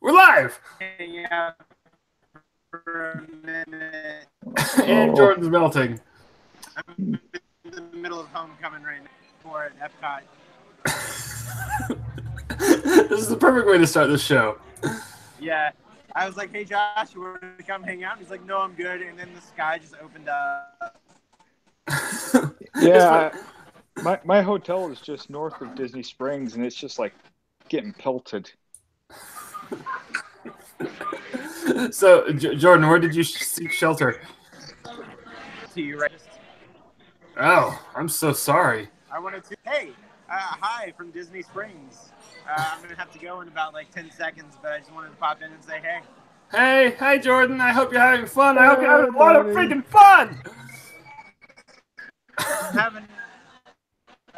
We're live! Hang out for a minute. And Jordan's melting. I'm in the middle of homecoming right now for at Epcot. This is the perfect way to start this show. Yeah. I was like, hey, Josh, you want to come hang out? He's like, no, I'm good. And then the sky just opened up. Yeah, my hotel is just north of Disney Springs, and it's just like getting pelted. So, Jordan, where did you seek shelter? To you, right? Oh, I'm so sorry. I wanted to. Hey, hi from Disney Springs. I'm gonna have to go in about like 10 seconds, but I just wanted to pop in and say hey. Hey, Jordan. I hope you're having fun. I hope you're having a lot of freaking fun. I'm having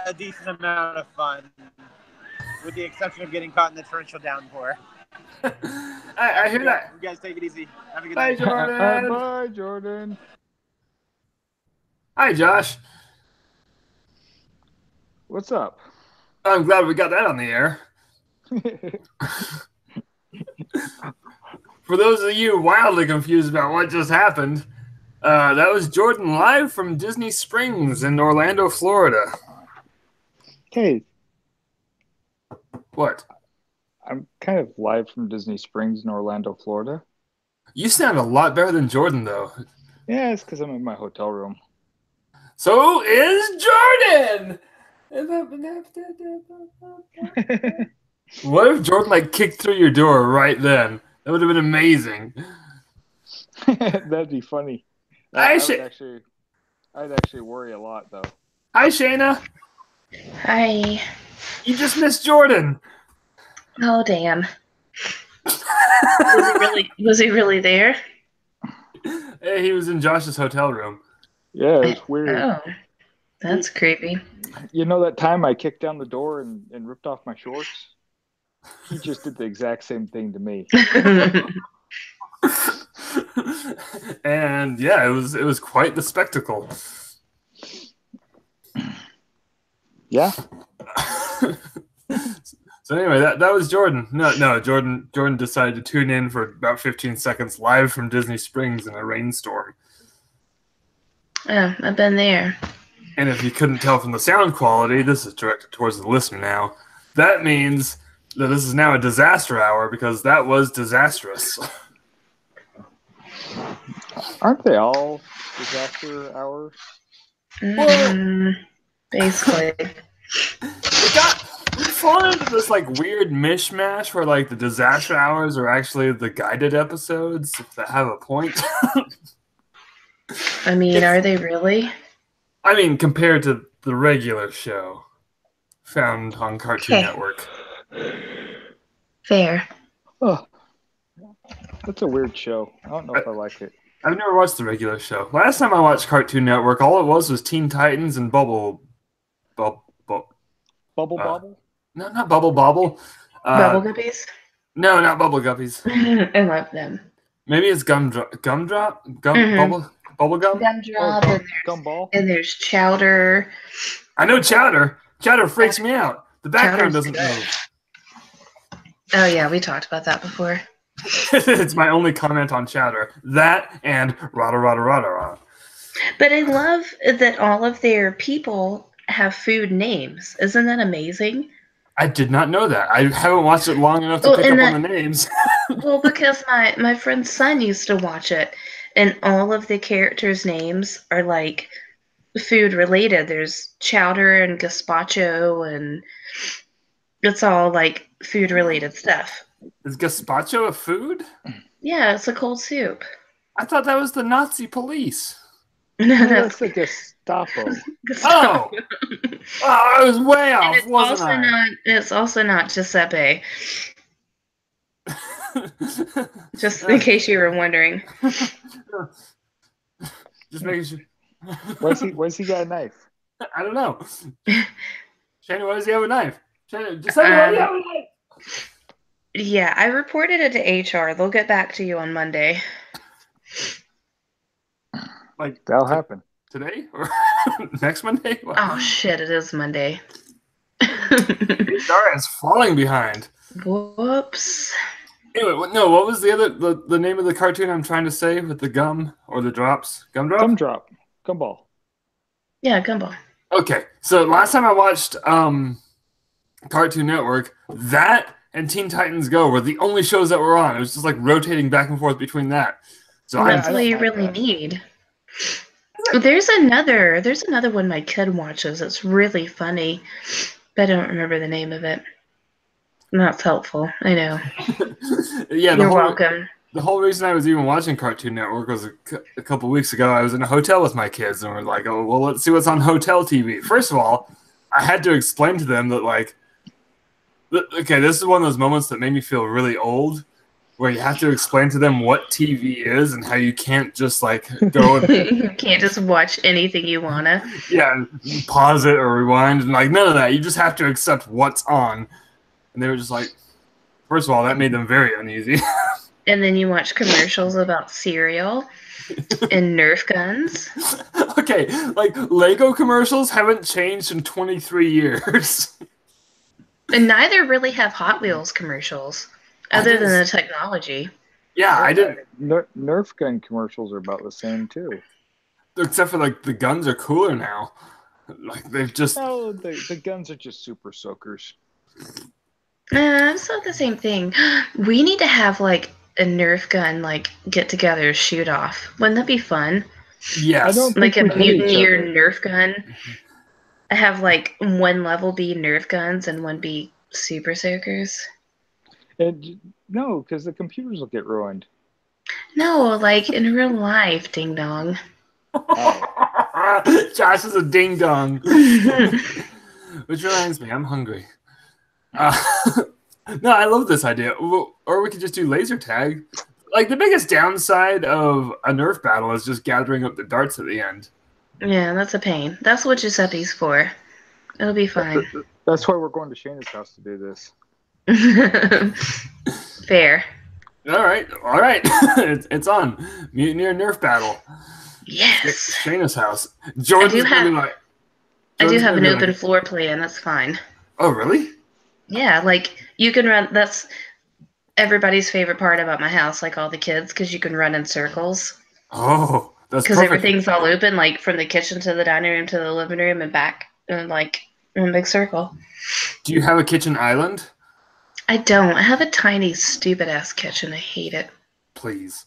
a decent amount of fun, with the exception of getting caught in the torrential downpour. I hear that. You guys take it easy. Have a good Bye, night. Jordan. Bye, Jordan. Hi, Josh. What's up? I'm glad we got that on the air. For those of you wildly confused about what just happened, that was Jordan live from Disney Springs in Orlando, Florida. Hey, What? I'm kind of live from Disney Springs in Orlando, Florida. You sound a lot better than Jordan, though. Yeah, it's because I'm in my hotel room. So is Jordan! What if Jordan kicked through your door right then? That would have been amazing. That'd be funny. I'd actually worry a lot, though. Hi, Shayna. Hi. You just missed Jordan. Oh, damn. Was he really there? Hey, he was in Josh's hotel room. Yeah, it's weird. Oh, that's creepy. You know that time I kicked down the door and ripped off my shorts? He just did the exact same thing to me. And yeah, it was quite the spectacle. Yeah. So anyway, that was Jordan. No, Jordan decided to tune in for about 15 seconds live from Disney Springs in a rainstorm. Oh, I've been there. And if you couldn't tell from the sound quality, this is directed towards the listener now. That means that this is now a disaster hour because that was disastrous. Aren't they all disaster hours? Basically. We've fallen into this weird mishmash where the disaster hours are actually the guided episodes that have a point. I mean, are they really? I mean, compared to the regular show found on Cartoon Network. Fair. Oh, that's a weird show. I don't know if I like it. I've never watched the regular show. Last time I watched Cartoon Network, all it was Teen Titans and Bubble Bobble? No, not Bubble Bobble. Bubble Guppies? No, not Bubble Guppies. I love them. Maybe it's Gumdrop? Bubble Gum? Gumdrop, and Gumball. And there's Chowder. I know Chowder. Chowder freaks me out. The background Chowder's doesn't good. move. Oh, yeah, we talked about that before. It's my only comment on Chowder. That and Rada Rada Rada Rada. But I love that all of their people have food names. Isn't that amazing? I did not know that. I haven't watched it long enough to pick up on the names. Well, because my friend's son used to watch it, and all of the characters' names are food related. There's Chowder and Gazpacho, and it's all food related stuff. Is gazpacho a food? Yeah, it's a cold soup. I thought that was the Nazi police. No, That's the Gestapo. Oh, I was way off, wasn't I? It's also not Giuseppe. Just in case you were wondering. Just making sure. Why's he got a knife? I don't know. Shannon, why does he have a knife? Shannon, just tell me why do you have a knife? Yeah, I reported it to HR. They'll get back to you on Monday. That'll happen. Today? Or next Monday? What? Oh, shit, it is Monday. HR is falling behind. Whoops. Anyway, no, what was the name of the cartoon I'm trying to say with the gum or the drops? Gumdrop? Gumdrop. Gumball. Yeah, Gumball. Okay, so last time I watched Cartoon Network, that and Teen Titans Go were the only shows that were on. It was just like rotating back and forth between that. So Well, Yeah, that's I what don't you like really that. need. There's another one my kid watches. It's really funny, but I don't remember the name of it. That's helpful. I know. yeah, You're welcome. the whole reason I was even watching Cartoon Network was a couple weeks ago. I was in a hotel with my kids, and we're like, "Oh, well, let's see what's on hotel TV." First of all, I had to explain to them that, like, okay, this is one of those moments that made me feel really old, where you have to explain to them what TV is and how you can't just like go and You can't just watch anything you wanna. yeah, pause it or rewind, and like none of that. You just have to accept what's on. And they were just like, first of all, that made them very uneasy. And then you watch commercials about cereal and Nerf guns. Okay, like Lego commercials haven't changed in 23 years. And neither really have Hot Wheels commercials, other than the technology. Yeah, I didn't. Nerf gun commercials are about the same too. Except for like the guns are cooler now. Like they've just. No, the guns are just super soakers. It's not the same thing. We need to have like a Nerf gun like get together shoot off. Wouldn't that be fun? Yes. I don't Like a think we hit each Mutineer other. Nerf gun. I have like one level be Nerf guns and one be super soakers. And no, because the computers will get ruined. No, like in real life, ding dong. Josh is a ding dong. Which reminds me, I'm hungry. No, I love this idea. Or we could just do laser tag. Like the biggest downside of a Nerf battle is just gathering up the darts at the end. Yeah, that's a pain. That's what Giuseppe's for. It'll be fine. That's why we're going to Shayna's house to do this. Fair. All right. It's on. Mutineer Nerf battle. Yes. Shayna's house. Jordan's gonna be like. I do Jordan's have gonna an be open like, floor plan. That's fine. oh, really? Yeah, like you can run. That's everybody's favorite part about my house, like all the kids, because you can run in circles. Oh, that's Because perfect. everything's all open, like from the kitchen to the dining room to the living room and back, and like in a big circle. Do you have a kitchen island? I don't. I have a tiny, stupid ass kitchen. I hate it. Please.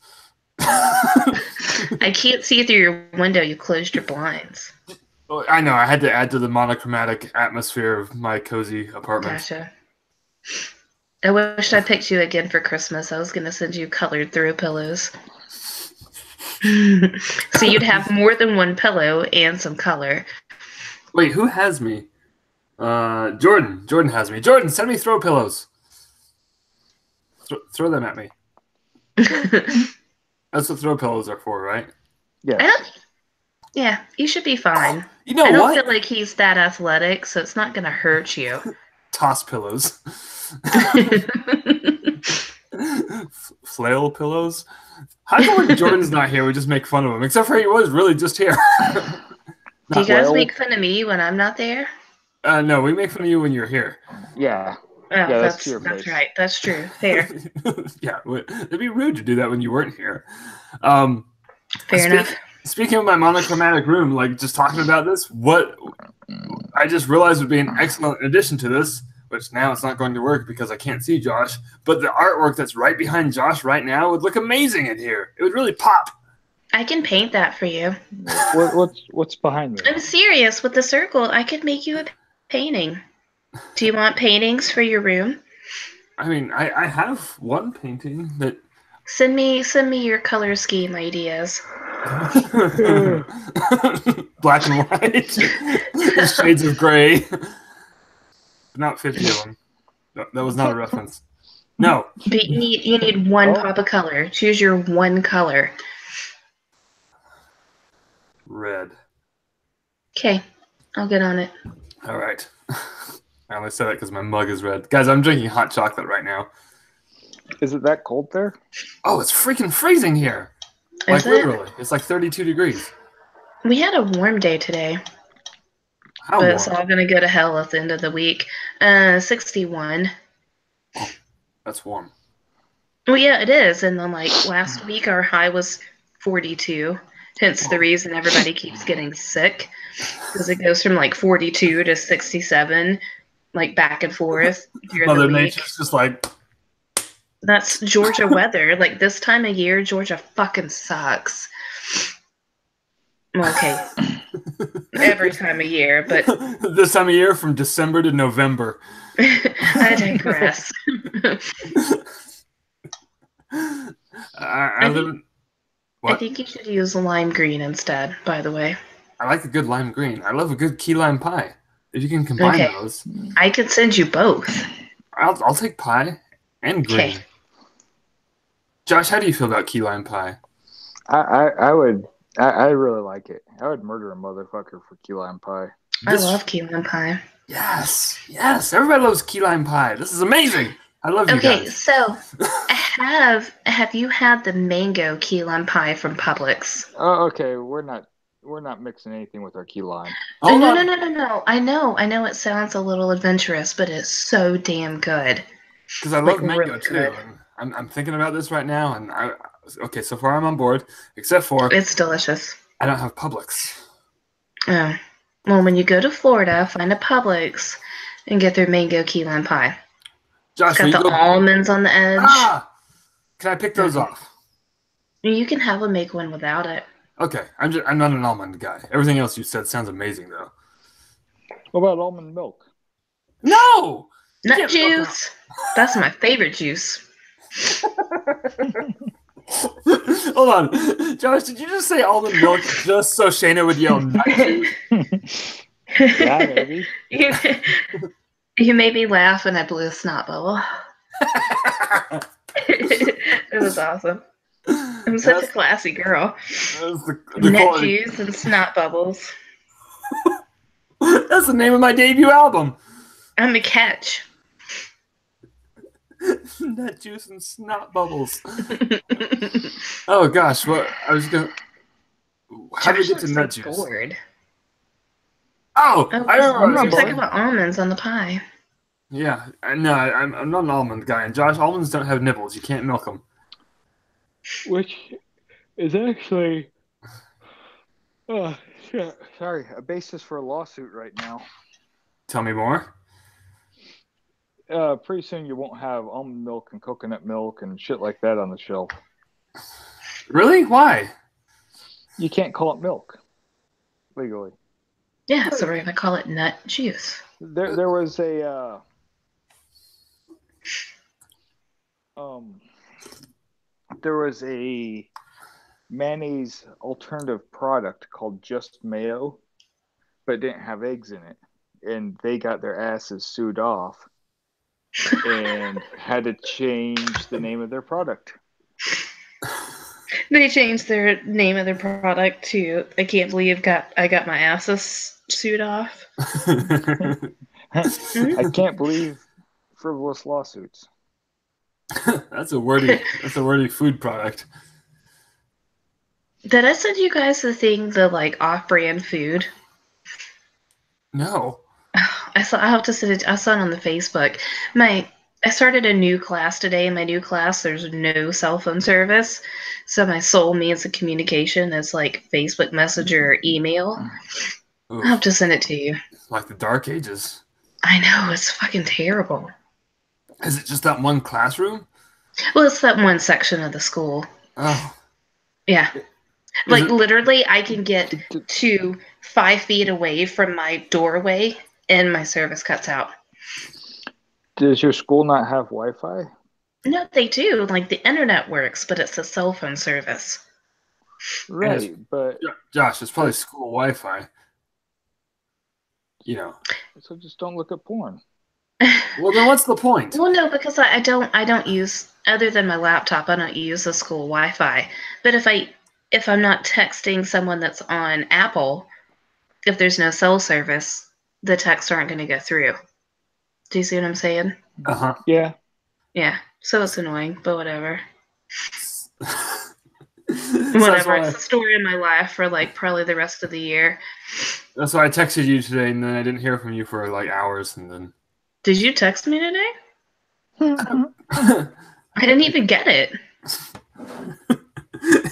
I can't see through your window. You closed your blinds. I know. I had to add to the monochromatic atmosphere of my cozy apartment. Gotcha. I wished I picked you again for Christmas. I was going to send you colored throw pillows. So you'd have more than one pillow and some color. Wait, who has me? Jordan. Jordan has me. Jordan, send me throw pillows. Throw them at me. That's what throw pillows are for, right? Yeah. Yeah, you should be fine. You know I don't what? feel like he's that athletic, so it's not going to hurt you. Toss pillows. Flail pillows. How come when Jordan's not here, we just make fun of him? Except for he was really just here. Do you guys make fun of me when I'm not there? No, we make fun of you when you're here. Yeah. Oh, Yeah, that's to your face. right. That's true. Fair. Yeah, it'd be rude to do that when you weren't here. Fair enough. Speaking of my monochromatic room, like just talking about this, what I just realized would be an excellent addition to this, which now it's not going to work because I can't see Josh, but the artwork that's right behind Josh right now would look amazing in here. It would really pop. I can paint that for you. What's behind me? I'm serious. With the circle, I could make you a painting. Do you want paintings for your room? I mean, I have one painting that... Send me your color scheme ideas. Black and white. Shades of gray. Not 50 of them. No, that was not a reference. No. But you need one pop of color. Choose your one color. Red. Okay, I'll get on it. All right. I only said that because my mug is red. Guys, I'm drinking hot chocolate right now. Is it that cold there? Oh, it's freaking freezing here. Like, literally. It's like 32 degrees. We had a warm day today. How but warm? it's all going to go to hell at the end of the week. 61. That's warm. Well, yeah, it is. And then, like, last week our high was 42. Hence the reason everybody keeps getting sick. Because it goes from, like, 42 to 67, like, back and forth during the Mother week. Nature's just like, That's Georgia weather. Like, this time of year, Georgia fucking sucks. Well, okay. Every time of year, but this time of year from December to November. I digress. I live in, I what? think you should use lime green instead, by the way. I like a good lime green. I love a good key lime pie. If you can combine Okay. those, I could send you both. I'll take pie and green. Okay. Josh, how do you feel about key lime pie? I really like it. I would murder a motherfucker for key lime pie. I love key lime pie. Yes. Everybody loves key lime pie. This is amazing. I love you guys. Okay, so have you had the mango key lime pie from Publix? Oh, okay. We're not mixing anything with our key lime. Hold on. No. I know it sounds a little adventurous, but it's so damn good. Because I love mango really too. good. And I'm thinking about this right now, and okay, so far I'm on board, except for It's delicious. I don't have Publix. Oh. Well, when you go to Florida, find a Publix and get their mango key lime pie. Josh, It's got the almonds on the edge. Can I pick those off? You can have them make one without it. Okay, I'm not an almond guy. Everything else you said sounds amazing though. What about almond milk? No! You Nut can't milk juice. That's my favorite juice. Hold on. Josh, did you just say almond milk just so Shayna would yell nut juice? Yeah, maybe. You made me laugh and I blew a snot bubble. It was awesome. I'm such a classy girl. That's the Nut quality. juice and snot bubbles. That's the name of my debut album. I'm a catch. Nut juice and snot bubbles. Oh gosh, what I was gonna. How did we get to nut juice? Bored. Oh, I remember. You're talking about almonds on the pie. Yeah, no, I'm not an almond guy, and Josh, almonds don't have nibbles. You can't milk them. Which is actually, sorry, a basis for a lawsuit right now. Tell me more. Pretty soon you won't have almond milk and coconut milk and shit like that on the shelf. Really? Why? You can't call it milk legally. Yeah, so we're gonna call it nut juice. There was a mayonnaise alternative product called Just Mayo, but it didn't have eggs in it, and they got their asses sued off and had to change the name of their product. They changed their name of their product to I can't believe I got my asses sued off. I can't believe frivolous lawsuits. That's a wordy food product. Did I send you guys the like off-brand food? No. I have to send it. I saw it on the Facebook. I started a new class today. In my new class, there's no cell phone service, so my sole means of communication is like Facebook Messenger or email. Oof. I'll have to send it to you. Like the Dark Ages. I know, it's fucking terrible. Is it just that one classroom? Well, it's that one section of the school. Oh. Yeah. Like, literally, I can get to 5 feet away from my doorway, and my service cuts out. Does your school not have Wi-Fi? No, they do. Like, the internet works, but it's a cell phone service. Right, but... Josh, it's probably school Wi-Fi. You know. So just don't look at porn. Well, then what's the point? Well, no, because I don't use, other than my laptop, I don't use the school Wi-Fi. But if I'm not texting someone that's on Apple, if there's no cell service, the texts aren't going to go through. Do you see what I'm saying? Uh-huh. Yeah. Yeah. So it's annoying, but whatever. Whatever. It's the story of my life for like probably the rest of the year. That's why I texted you today, and then I didn't hear from you for like hours, and then. Did you text me today? I didn't even get it.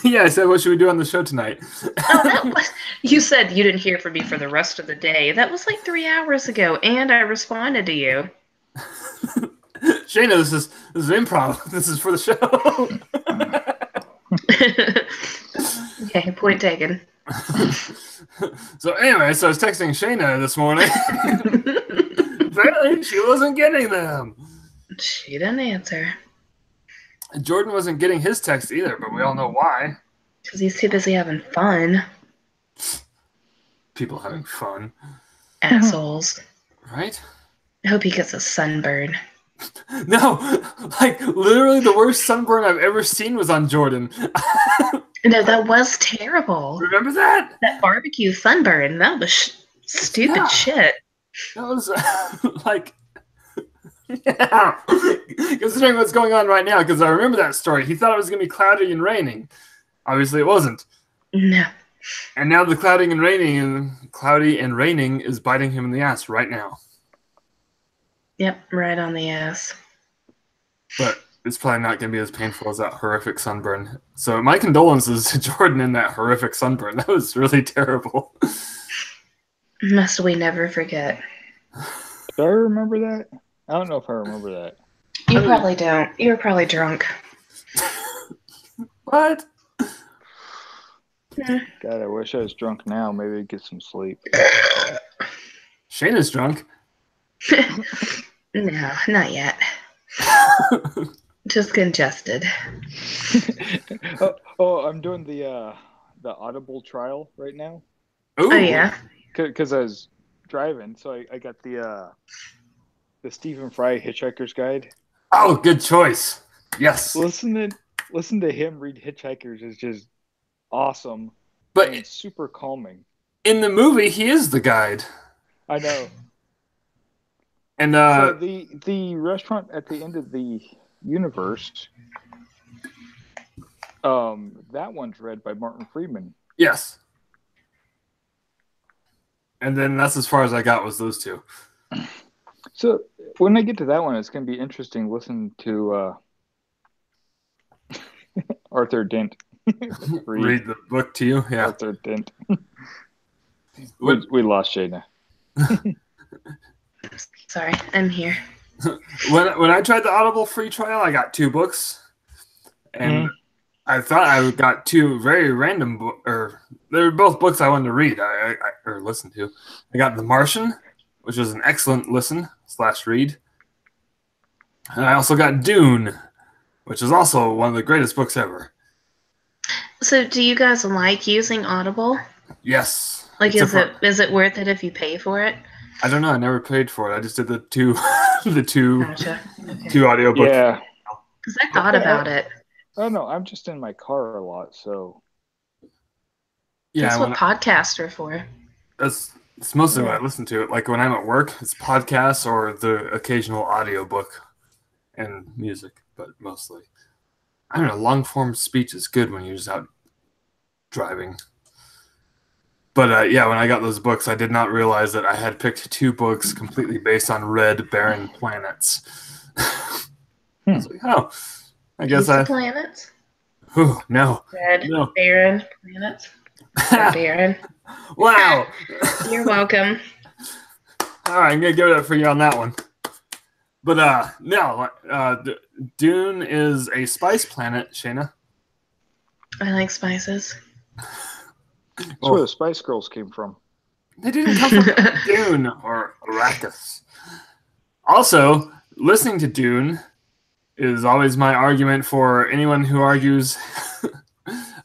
Yeah, I said, what should we do on the show tonight? Oh, that was. You said you didn't hear from me for the rest of the day. That was like 3 hours ago, and I responded to you. Shayna, this is improv. This is for the show. Okay, point taken. So anyway, so I was texting Shayna this morning. Apparently, she wasn't getting them. She didn't answer. Jordan wasn't getting his text either, but we all know why. Because he's too busy having fun. People having fun. Assholes. Right? I hope he gets a sunburn. No, like literally the worst sunburn I've ever seen was on Jordan. No, that was terrible. Remember that? That barbecue sunburn. That was stupid shit. That was like, yeah. Considering what's going on right now, because I remember that story. He thought it was going to be cloudy and raining. Obviously, it wasn't. No. And now the cloudy and raining is biting him in the ass right now. Yep, right on the ass. But it's probably not going to be as painful as that horrific sunburn. So my condolences to Jordan in that horrific sunburn. That was really terrible. Must we never forget. Do I remember that? I don't know if I remember that. You probably don't. You were probably drunk. What? God, I wish I was drunk now. Maybe I'd get some sleep. Shayna's drunk. No, not yet. Just congested. I'm doing the Audible trial right now. Ooh. Oh yeah. Because I was driving, so I got the Stephen Fry Hitchhiker's Guide. Oh, good choice. Yes. Listen to him read Hitchhikers is just awesome, but and it's super calming. In the movie, he is the guide. I know. And so the restaurant at the end of the universe, that one's read by Martin Freeman. Yes. And then that's as far as I got was those two. So when I get to that one, it's going to be interesting. Listen to Arthur Dent read the book to you. Yeah, Arthur Dent. We lost Shayna. Sorry, I'm here. When I tried the Audible free trial, I got 2 books, and I thought I got 2 very random they were both books I wanted to read or listen to. I got The Martian, which was an excellent listen/read, and I also got Dune, which is also one of the greatest books ever. So, do you guys like using Audible? Yes. Like, is it worth it if you pay for it? I don't know. I never paid for it. I just did the two Gotcha. Okay. 2 audiobooks. Yeah. Because I thought about it. Oh no, I'm just in my car a lot, so. Yeah, that's what podcasts are for. It's mostly what I listen to. Like when I'm at work, it's podcasts or the occasional audiobook and music, but mostly. I don't know, long form speech is good when you're just out driving. But yeah, when I got those books, I did not realize that I had picked 2 books completely based on red, barren planets. I was like, oh, I guess Pizza planets? Ooh, no. Red, no. barren planets? Barren. Wow. You're welcome. All right, I'm going to give it up for you on that one. But no, Dune is a spice planet, Shayna. I like spices. That's where the Spice Girls came from. They didn't come from Dune or Arrakis. Also, listening to Dune is always my argument for anyone who argues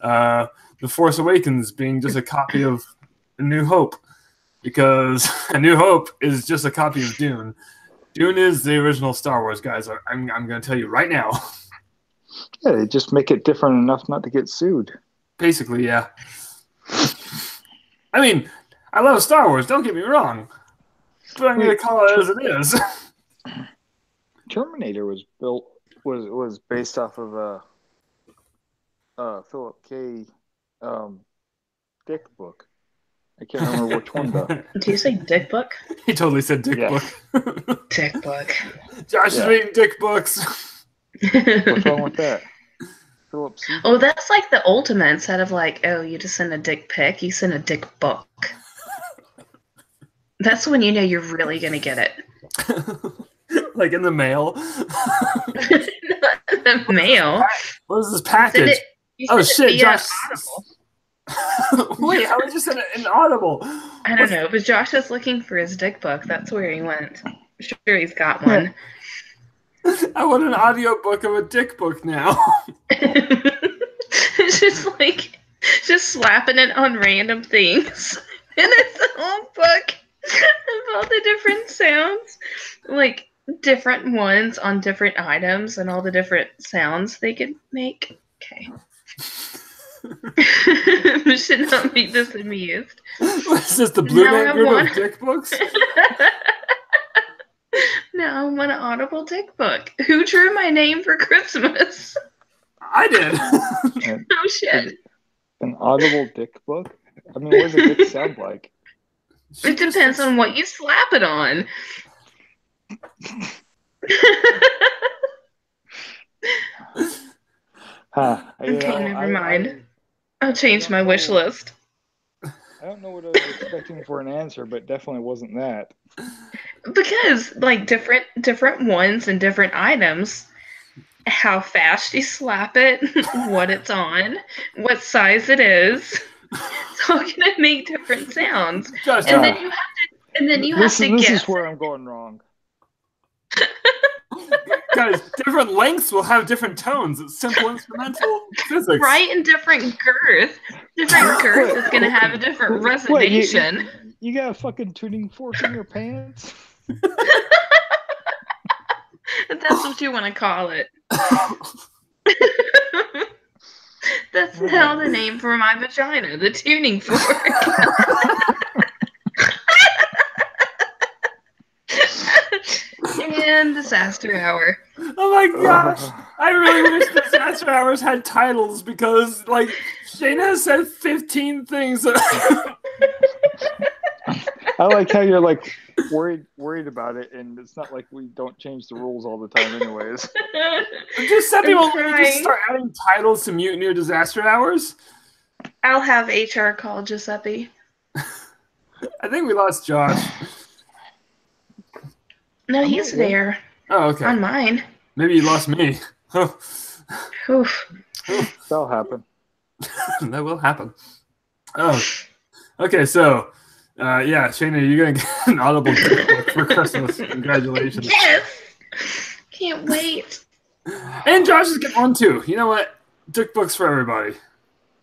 The Force Awakens being just a copy of A New Hope. Because A New Hope is just a copy of Dune. Dune is the original Star Wars, guys. I'm going to tell you right now. Yeah, they just make it different enough not to get sued. Basically, yeah. I mean, I love Star Wars, don't get me wrong. But I'm going to call it as it is. Terminator was based off of a Philip K. Dick book. I can't remember which one though. Did you say dick book? He totally said dick book. Dick book. Josh is reading dick books. What's wrong with that? Philip C. Oh, that's like the ultimate. Instead of like, oh, you just send a dick pic, you send a dick book. That's when you know you're really gonna get it. Like in the mail. The mail. What is this package? Oh shit, Josh. Audible. Wait, how did you send it in Audible? I don't know, but Josh is looking for his dick book. That's where he went. I'm sure he's got one. I want an audio book of a dick book now. It's just slapping it on random things. And it's a whole book of all the different sounds. Like different ones on different items and all the different sounds they could make. Okay. Should not be this amused. What is this, the Blue Man Group of dick books? Now I want an Audible dick book. Who drew my name for Christmas? I did. Oh shit. An Audible dick book? I mean, what does a dick sound like? It depends on what you slap it on. Okay, never mind. I'll change my wish list. I don't know what I was expecting for an answer, but definitely wasn't that. Because like different ones and different items, how fast you slap it, what it's on, what size it is, it's all gonna make different sounds. Josh, and then you have to guess. This is where I'm going wrong. Guys, different lengths will have different tones. It's simple instrumental physics. Right, and different girth. Different girth is going to have a different resonation. You got a fucking tuning fork in your pants? That's what you want to call it. That's now the name for my vagina, the tuning fork. And disaster hour. Oh my gosh! I really wish disaster hours had titles because, like, Shayna has said 15 things. I like how you're like worried about it, and it's not like we don't change the rules all the time, anyways. Just some people just start adding titles to Mutineer disaster hours. I'll have HR call Giuseppe. I think we lost Josh. No, he's there. Oh, okay. On mine. Maybe you lost me. Oof. That'll happen. That will happen. Oh, okay. So, yeah, Shayna, you're gonna get an Audible book for Christmas. Congratulations! Yes. Can't wait. And Josh is getting one too. You know what? Dick books for everybody.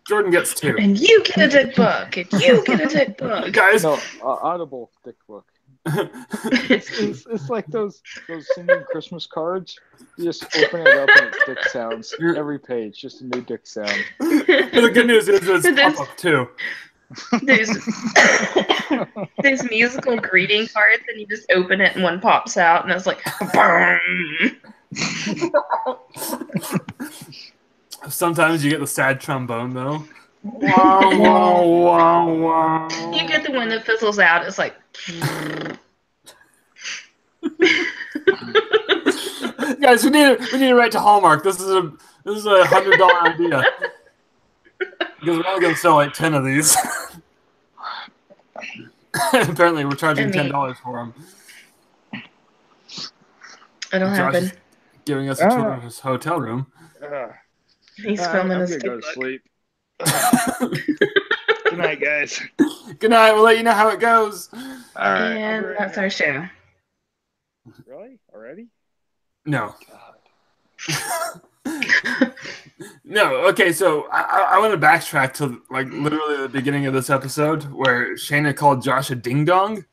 Jordan gets 2. And you get a dick book. And you get a dick book. Guys, no, Audible dick book. It's like those singing Christmas cards. You just open it up and it's dick sounds. Every page, just a new dick sound. The good news is it's pop-up too. There's musical greeting cards, and you just open it and one pops out, and it's like, Sometimes you get the sad trombone though. Wow, wow, wow, wow. You get the one that fizzles out. It's like. Guys, we need to write to Hallmark. This is a $100 idea. Because we're only gonna sell like 10 of these. Apparently, we're charging $10 for them. It'll happen. Giving us a tour of his hotel room. He's filming his go to sleep. Good night, guys. Good night. We'll let you know how it goes. All right. And that's our show. Really? Already? No. No. Okay. So I want to backtrack to like literally the beginning of this episode where Shayna called Josh a ding dong.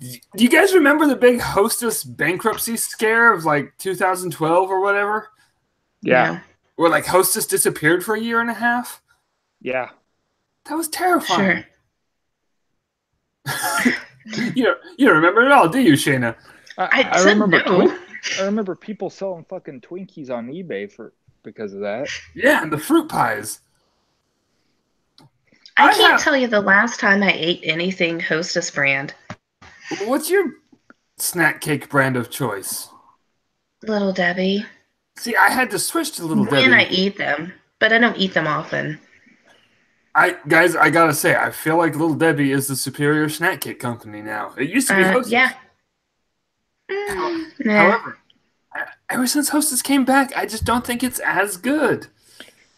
Do you guys remember the big Hostess bankruptcy scare of like 2012 or whatever? Yeah. Where like Hostess disappeared for a year and a half? Yeah. That was terrifying. Sure. You don't remember it all, do you, Shayna? I remember. No. I remember people selling fucking Twinkies on eBay because of that. Yeah, and the fruit pies. I can't tell you the last time I ate anything Hostess brand. What's your snack cake brand of choice? Little Debbie. See, I had to switch to Little And I Debbie. eat them, but I don't eat them often. I gotta say, I feel like Little Debbie is the superior snack cake company now. It used to be Hostess. Yeah. Nah. However, ever since Hostess came back, I just don't think it's as good.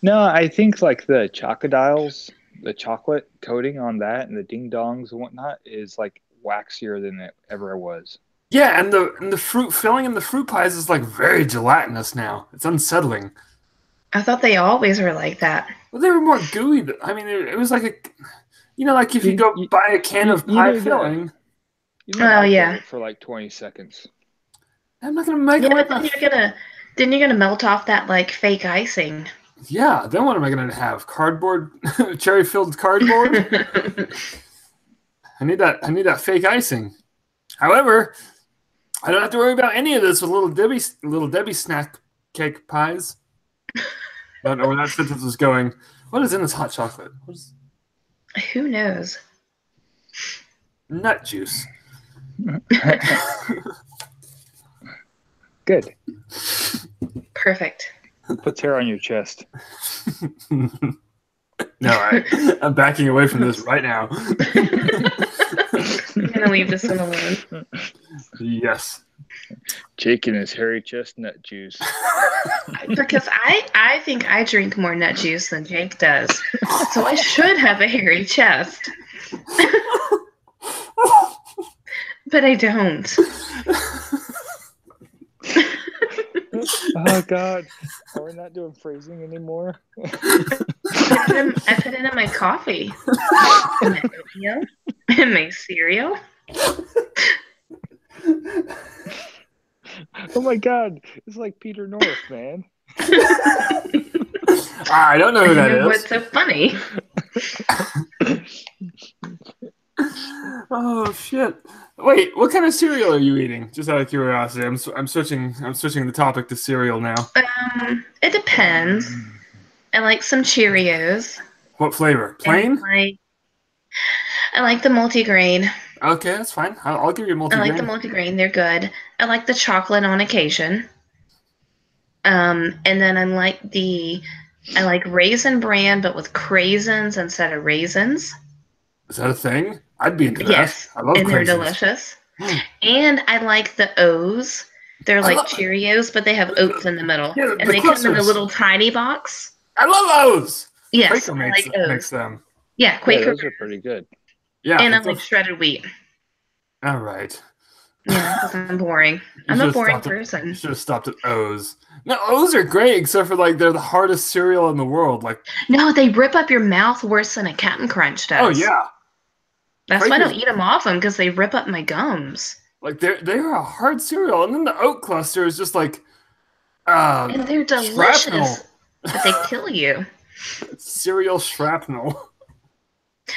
No, I think like the Chocodiles, the chocolate coating on that and the ding dongs and whatnot is like waxier than it ever was. Yeah, and the fruit filling in the fruit pies is like very gelatinous now. It's unsettling. I thought they always were like that. Well, they were more gooey. I mean, it was like like if you go buy a can of pie filling. Oh yeah. For like 20 seconds. I'm not gonna microwave. Yeah, then you're gonna melt off that like fake icing. Yeah. Then what am I gonna have? Cardboard, cherry filled cardboard. I need that fake icing. However, I don't have to worry about any of this with Little Debbie snack cake pies. I don't know where that sentence is going. What is in this hot chocolate? Who knows? Nut juice. Good. Perfect. Puts hair on your chest. No, I'm backing away from this right now. I'm gonna leave this one alone. Yes. Jake and his hairy chestnut juice. Because I think I drink more nut juice than Jake does. So I should have a hairy chest. But I don't. Oh God. Are we not doing phrasing anymore? I put it in my coffee. And my oatmeal. And my cereal. Oh my God. It's like Peter North, man. I don't know who that is. What's so funny? Oh shit! Wait, what kind of cereal are you eating? Just out of curiosity, I'm switching the topic to cereal now. It depends. I like some Cheerios. What flavor? Plain? I like the multigrain. Okay, that's fine. I'll give you a multigrain. I like the multigrain. They're good. I like the chocolate on occasion. And then I like Raisin Bran, but with craisins instead of raisins. Is that a thing? I'd be into that. Yes, I love and craisins. they're delicious. And I like the O's. They're like Cheerios, but they have oats in the middle. Yeah, and they come in a little tiny box. I love O's! Yes, Quaker makes them. Yeah, Quaker. Yeah, those are pretty good. Yeah, and I like shredded wheat. All right. Yeah, because I'm boring. I'm a boring person. You should have stopped at O's. No, O's are great, except for like they're the hardest cereal in the world. Like no, they rip up your mouth worse than a Captain Crunch does. Oh yeah. That's why I don't eat them often because they rip up my gums. Like they're a hard cereal, and then the oat cluster is just like and they're delicious, shrapnel. But they kill you. Cereal shrapnel.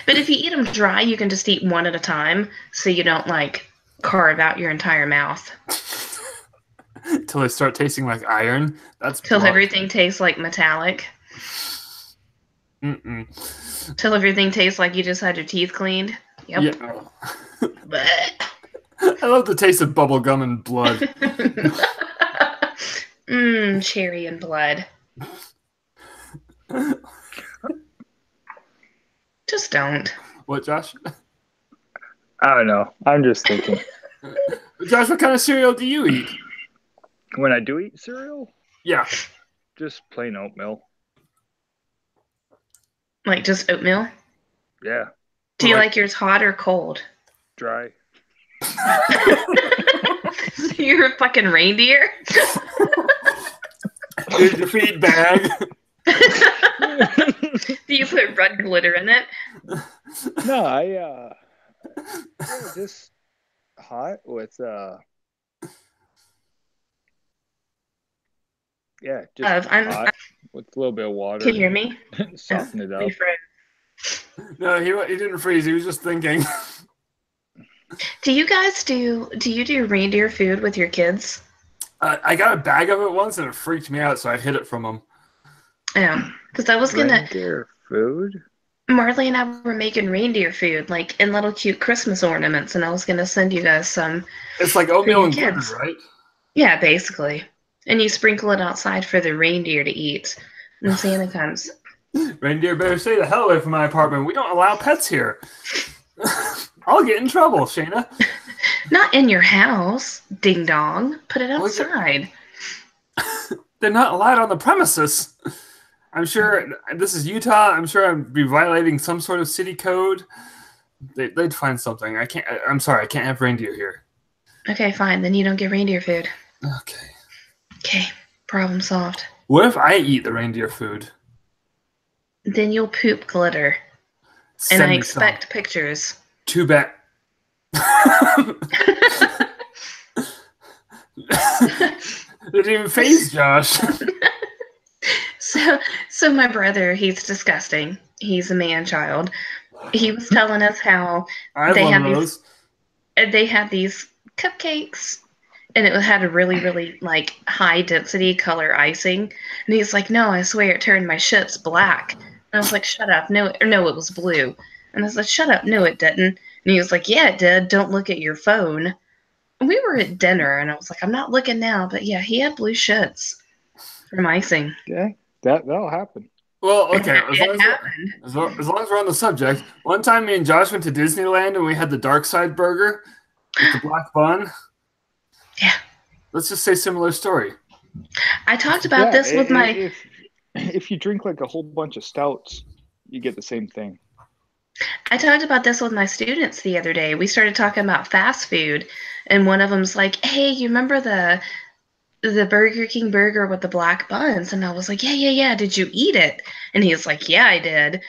But if you eat them dry, you can just eat one at a time, so you don't like carve out your entire mouth. Till they start tasting like iron. That's till everything tastes like metallic. Till everything tastes like you just had your teeth cleaned. Yep. Yeah. I love the taste of bubble gum and blood. Cherry and blood. Just don't. What, Josh? I don't know. I'm just thinking. Josh, what kind of cereal do you eat? When I do eat cereal? Yeah. Just plain oatmeal. Like just oatmeal? Yeah. Do you like yours hot or cold? Dry. So you're a fucking reindeer? Here's your feed bag. Do you put red glitter in it? No, I just hot with just hot with a little bit of water. Can you hear me? Soften it up. No, he didn't freeze. He was just thinking. Do you guys do reindeer food with your kids? I got a bag of it once and it freaked me out, so I hid it from them. Yeah, because I was gonna reindeer food. Marley and I were making reindeer food, like in little cute Christmas ornaments, and I was gonna send you guys some. It's like oatmeal and glitter, right? Yeah, basically. and you sprinkle it outside for the reindeer to eat. And Santa comes. Reindeer better stay the hell away from my apartment. We don't allow pets here. I'll get in trouble, Shayna. Not in your house, ding dong. Put it outside. They're not allowed on the premises. I'm sure this is Utah. I'm sure I'd be violating some sort of city code. They'd find something. I'm sorry. I can't have reindeer here. Okay, fine. Then you don't get reindeer food. Okay. Okay, problem solved. What if I eat the reindeer food? Then you'll poop glitter. And I expect pictures. Too bad. They didn't even phase Josh. So my brother, he's disgusting. He's a man-child. He was telling us how they had these cupcakes, and it had a really, really like high density color icing. And he's like, "No, I swear it turned my shits black." And I was like, "Shut up! No, it was blue." And I was like, "Shut up! No, it didn't." And he was like, "Yeah, it did. Don't look at your phone." And we were at dinner, and I was like, "I'm not looking now," but yeah, he had blue shits from icing. Yeah, that'll happen. Well, okay. As long as we're on the subject, one time me and Josh went to Disneyland and we had the dark side burger with the black bun. Yeah. Let's just say similar story. I talked about this with my... If you drink like a whole bunch of stouts, you get the same thing. I talked about this with my students the other day. We started talking about fast food, and one of them's like, "Hey, you remember the Burger King burger with the black buns?" And I was like, yeah. Did you eat it? And he was like, "Yeah, I did."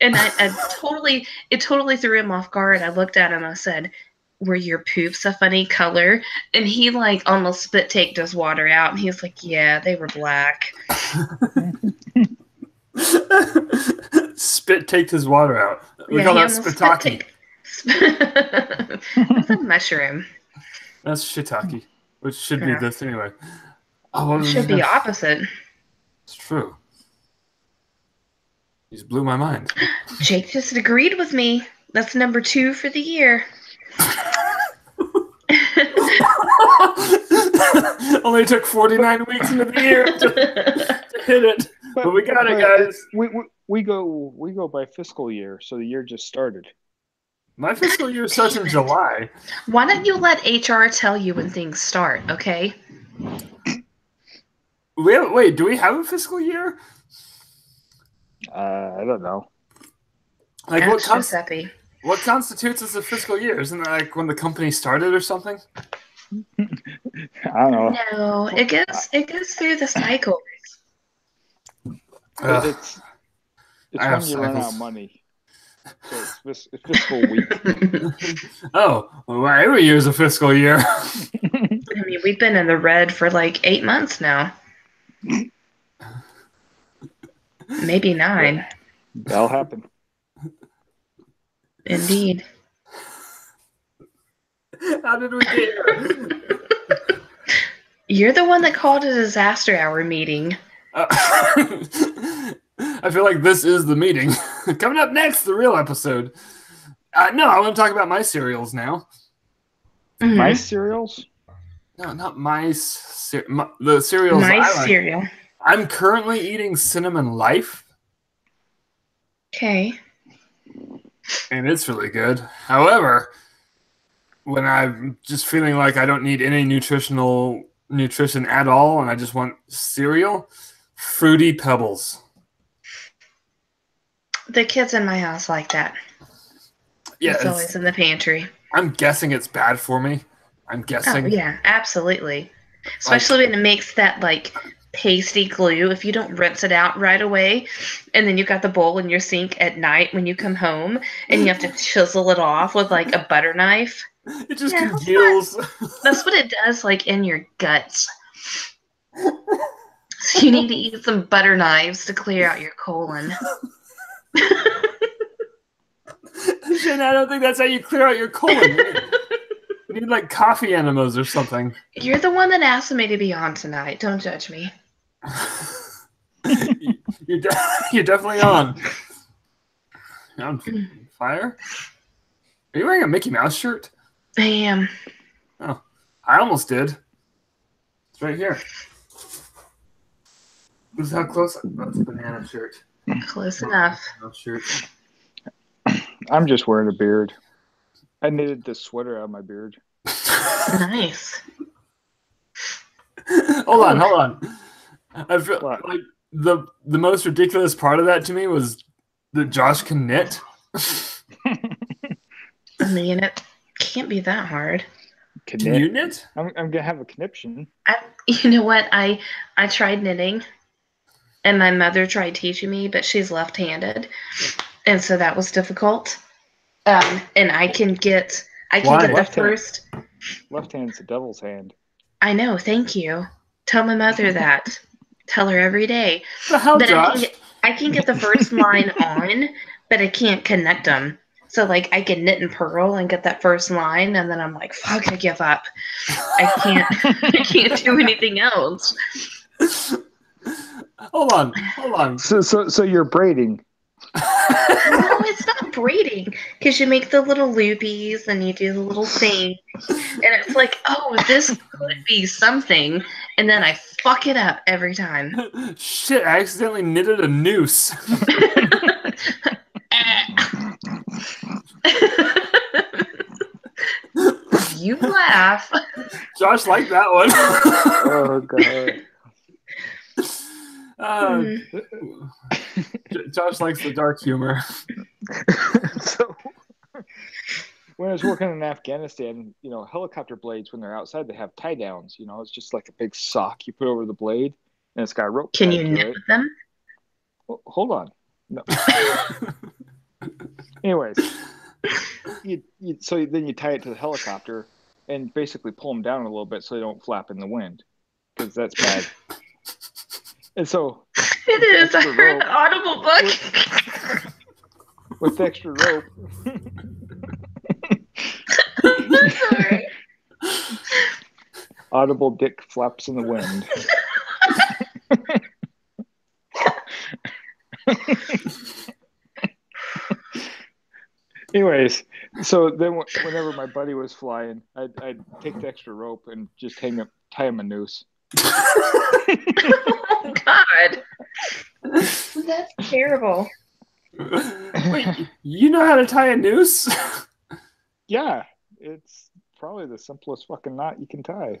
And it totally threw him off guard. I looked at him, I said, "Were your poops a funny color?" And he like almost spit taked his water out. And he was like, "Yeah, they were black." Spit taked his water out. We call that spitaki. That's a mushroom. That's shiitake, which should be this anyway. Oh, it should be opposite. It's true. You just blew my mind. Jake just agreed with me. That's number 2 for the year. Only took 49 weeks into the year to hit it. But we got it, guys. We go by fiscal year, so the year just started. My fiscal year starts in July. Why don't you let HR tell you when things start, okay? Wait, do we have a fiscal year? I don't know. Like what constitutes as a fiscal year? Isn't that like when the company started or something? I don't know. No, it goes through the cycle. It's when you run out of money. So it's fiscal week. Oh, well, every year is a fiscal year. I mean, we've been in the red for like 8 months now. Maybe 9. That'll happen. Indeed. How did we get here? You're the one that called a disaster hour meeting. I feel like this is the meeting. Coming up next, the real episode. No, I want to talk about my cereals now. Mm-hmm. My cereals? No, not the cereals. Cereal. I'm currently eating Cinnamon Life. Okay. And it's really good. However, when I'm just feeling like I don't need any nutrition at all and I just want cereal, Fruity Pebbles. The kids in my house like that. Yeah, it's always in the pantry. I'm guessing it's bad for me. I'm guessing. Oh, yeah, absolutely. Especially when it makes that, like, pasty glue. If you don't rinse it out right away, and then you've got the bowl in your sink at night when you come home, and you have to chisel it off with, like, a butter knife. It just congeals. That's what it does, like, in your guts. So you need to eat some butter knives to clear out your colon. Shit, I don't think that's how you clear out your colon. You need like coffee enemas or something. You're the one that asked me to be on tonight. Don't judge me. You're definitely on. You're on fire? Are you wearing a Mickey Mouse shirt? I am. Oh, I almost did. It's right here. This is how close. That's a banana shirt. Close enough. No shirt. I'm just wearing a beard. I knitted this sweater out of my beard. Nice. Hold on. I feel What? like the most ridiculous part of that to me was that Josh can knit. I mean, it can't be that hard. Can you knit? I'm gonna have a conniption. You know what? I tried knitting, and my mother tried teaching me, but she's left-handed, and so that was difficult. And I can get the Left hand. first. Left hand's the devil's hand. I know. Thank you. Tell my mother that. Tell her every day. The hell, But Josh? I can get the first line on, but I can't connect them. So like I can knit and purl and get that first line, and then I'm like, fuck, I give up. I can't do anything else. Hold on. So you're braiding. No, it's not braiding, because you make the little loopies and you do the little thing, and it's like, oh, this could be something, and then I fuck it up every time. Shit, I accidentally knitted a noose. You laugh. Josh liked that one. Oh god. Josh likes the dark humor. So when I was working in Afghanistan, helicopter blades, when they're outside, they have tie downs. It's just like a big sock you put over the blade, and it's got a rope. Can you knit them? Well, hold on. No. Anyways, so then you tie it to the helicopter and basically pull them down a little bit so they don't flap in the wind, because that's bad. And so it is. I heard the Audible book. With the extra rope. Sorry. Audible dick flaps in the wind. Anyways, so then whenever my buddy was flying, I'd take the extra rope and just tie him a noose. Oh God, that's terrible. Wait, you know how to tie a noose? Yeah, it's probably the simplest fucking knot you can tie.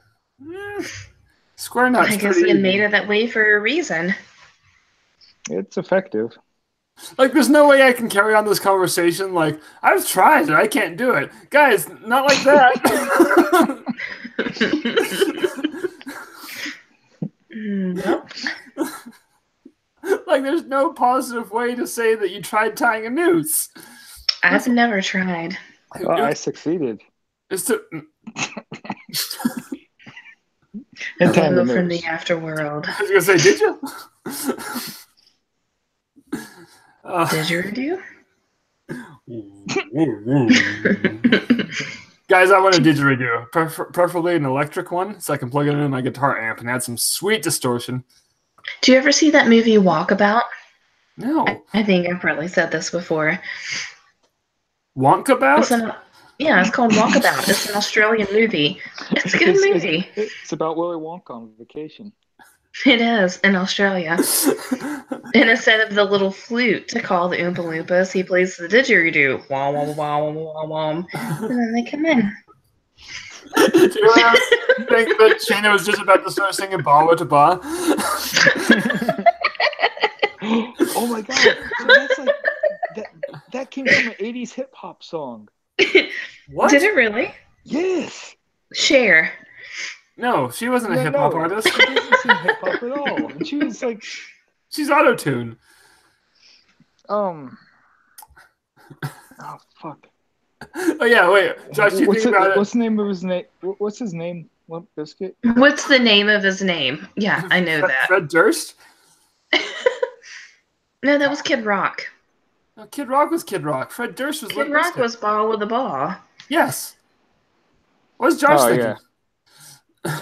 Square knot. I guess you made it that way for a reason. It's effective. Like, there's no way I can carry on this conversation. Like, I've tried and I can't do it. Guys, not like that. Nope. Like, there's no positive way to say that you tried tying a noose. I've never tried. Well, I succeeded. It's to... Hello from the afterworld. I was going to say, did you? Didgeridoo? Guys, I want a didgeridoo. Preferably an electric one, so I can plug it into my guitar amp and add some sweet distortion. Do you ever see that movie Walkabout? No. I think I've probably said this before. Wonkabout? Yeah, it's called Walkabout. It's an Australian movie. It's a good movie. It's about Willy Wonka on vacation. It is, in Australia. And instead of the little flute to call the Oompa Loompas, he plays the didgeridoo. Wah, wah, wah, wah, wah, wah. And then they come in. Do you think that Shayna was just about to start singing Bawa to Ba? Oh my god. So that's like, that came from an 80s hip hop song. What? Did it really? Yes. Cher. No, she wasn't a hip hop artist. She didn't sing hip hop at all. And she was like, she's auto-tune. Oh fuck. Oh yeah, wait, Josh, you think about it? What's the name of his name? What's his name? Limp Bizkit? What's the name of his name? Yeah, I know that. Fred Durst? No, that was Kid Rock. No, Kid Rock was Kid Rock. Fred Durst was Kid Rock was Ball with a Ball. Yes. What's Josh thinking? Yeah.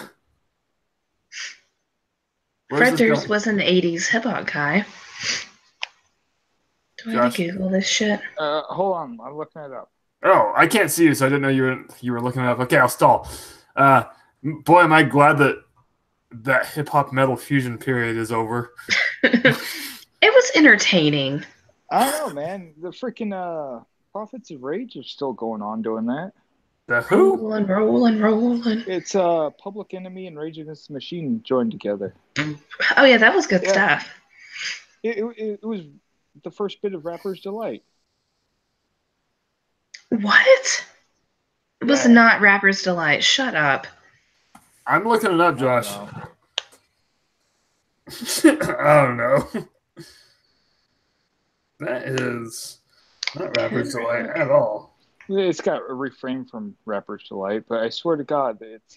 Fred Durst was an 80s hip hop guy. Do I have to Google this shit? Hold on, I'm looking it up. Oh, I can't see you, so I didn't know you were looking it up. Okay, I'll stall. Boy, am I glad that hip hop metal fusion period is over. It was entertaining. I don't know, man. The freaking Prophets of Rage are still going on doing that. The who? Rolling. It's Public Enemy and Rage Against the Machine joined together. Oh yeah, that was good Yeah. stuff. It was the first bit of Rapper's Delight. What? It was Yeah. not Rapper's Delight. Shut up. I'm looking it up, Josh. I don't know. That is not Rapper's Delight at all. It's got a refrain from Rapper's Delight, but I swear to God, it's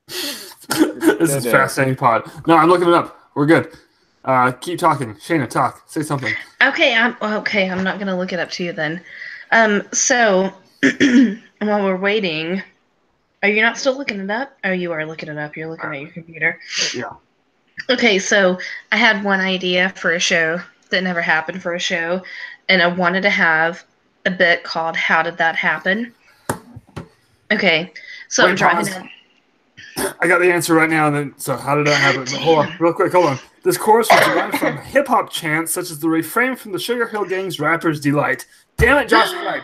This is fascinating pod. No, I'm looking it up. We're good. Keep talking. Shayna, talk. Say something. Okay, I'm not gonna look it up to you then. So while we're waiting, are you not still looking it up? Oh, you are looking it up. You're looking at your computer. Yeah. Okay, so I had one idea for a show that never happened for a show, and I wanted to have a bit called "How Did That Happen?" Okay, so Wait, I'm driving pause. down. I got the answer right now. And then, so how did that happen? Hold on, real quick. Hold on. This chorus was derived from hip hop chants such as the refrain from the Sugar Hill Gang's "Rapper's Delight." Damn it, Josh! Right.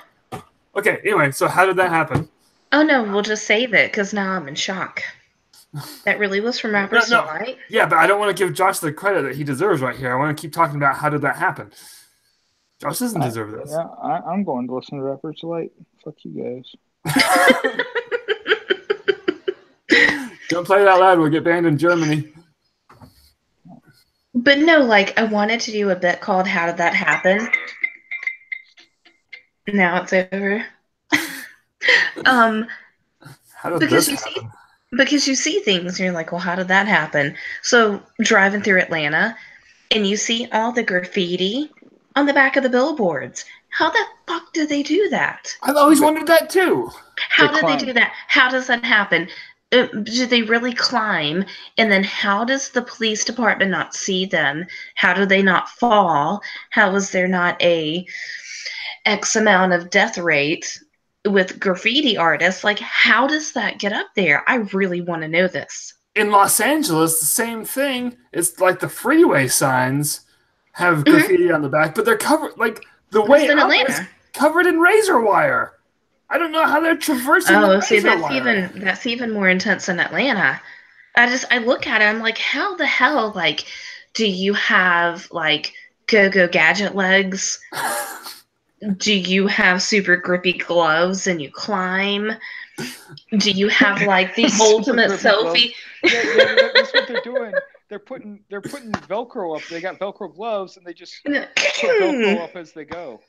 Okay. Anyway, so how did that happen? Oh no, we'll just save it because now I'm in shock. That really was from Rapper's Delight? Yeah, but I don't want to give Josh the credit that he deserves right here. I want to keep talking about how did that happen. Josh doesn't deserve this. Yeah, I'm going to listen to Rapper's Delight. Fuck you guys. Don't play that loud. We'll get banned in Germany. But no, like, I wanted to do a bit called How Did That Happen? Now it's over. How did because this happen? Because you see things and you're like, well, how did that happen? So driving through Atlanta and you see all the graffiti on the back of the billboards. How the fuck do they do that? I've always wondered that too. How do they do that? How does that happen? Do they really climb? And then how does the police department not see them? How do they not fall? How is there not a X amount of death rate with graffiti artists? Like, how does that get up there? I really want to know this. In Los Angeles, the same thing. It's like the freeway signs have graffiti on the back, but they're covered, like, the way up is covered in razor wire. I don't know how they're traversing the razor wire. That's even more intense in Atlanta. I look at it, I'm like, how the hell, like, do you have, like, go-go gadget legs? Do you have super grippy gloves and you climb? Do you have, like, the ultimate selfie? Yeah, that's what they're doing. They're putting Velcro up. They got Velcro gloves and they just put Velcro up as they go.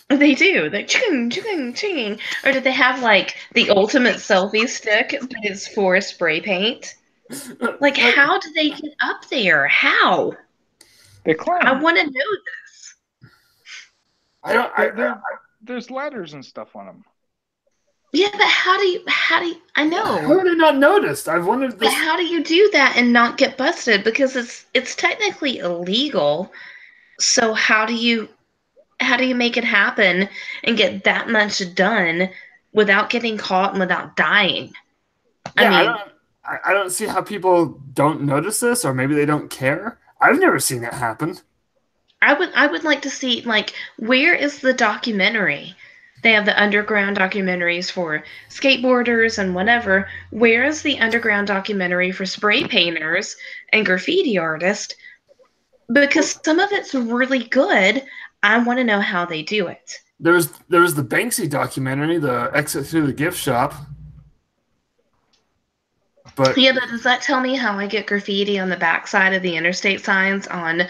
They do. They're ching. Or do they have, like, the ultimate selfie stick, but it's for spray paint? Like, how do they get up there? How? They climb. I want to know this. There's ladders and stuff on them. Yeah, but how do you, I know. How have I not noticed? I've wondered this. But how do you do that and not get busted? Because it's technically illegal. So how do you make it happen and get that much done without getting caught and without dying? Yeah, I don't see how people don't notice this, or maybe they don't care. I've never seen it happen. I would like to see, like, where is the documentary? They have the underground documentaries for skateboarders and whatever. Where is the underground documentary for spray painters and graffiti artists? Because some of it's really good. I want to know how they do it. There was the Banksy documentary, the Exit Through the Gift Shop. But yeah, but does that tell me how I get graffiti on the backside of the interstate signs on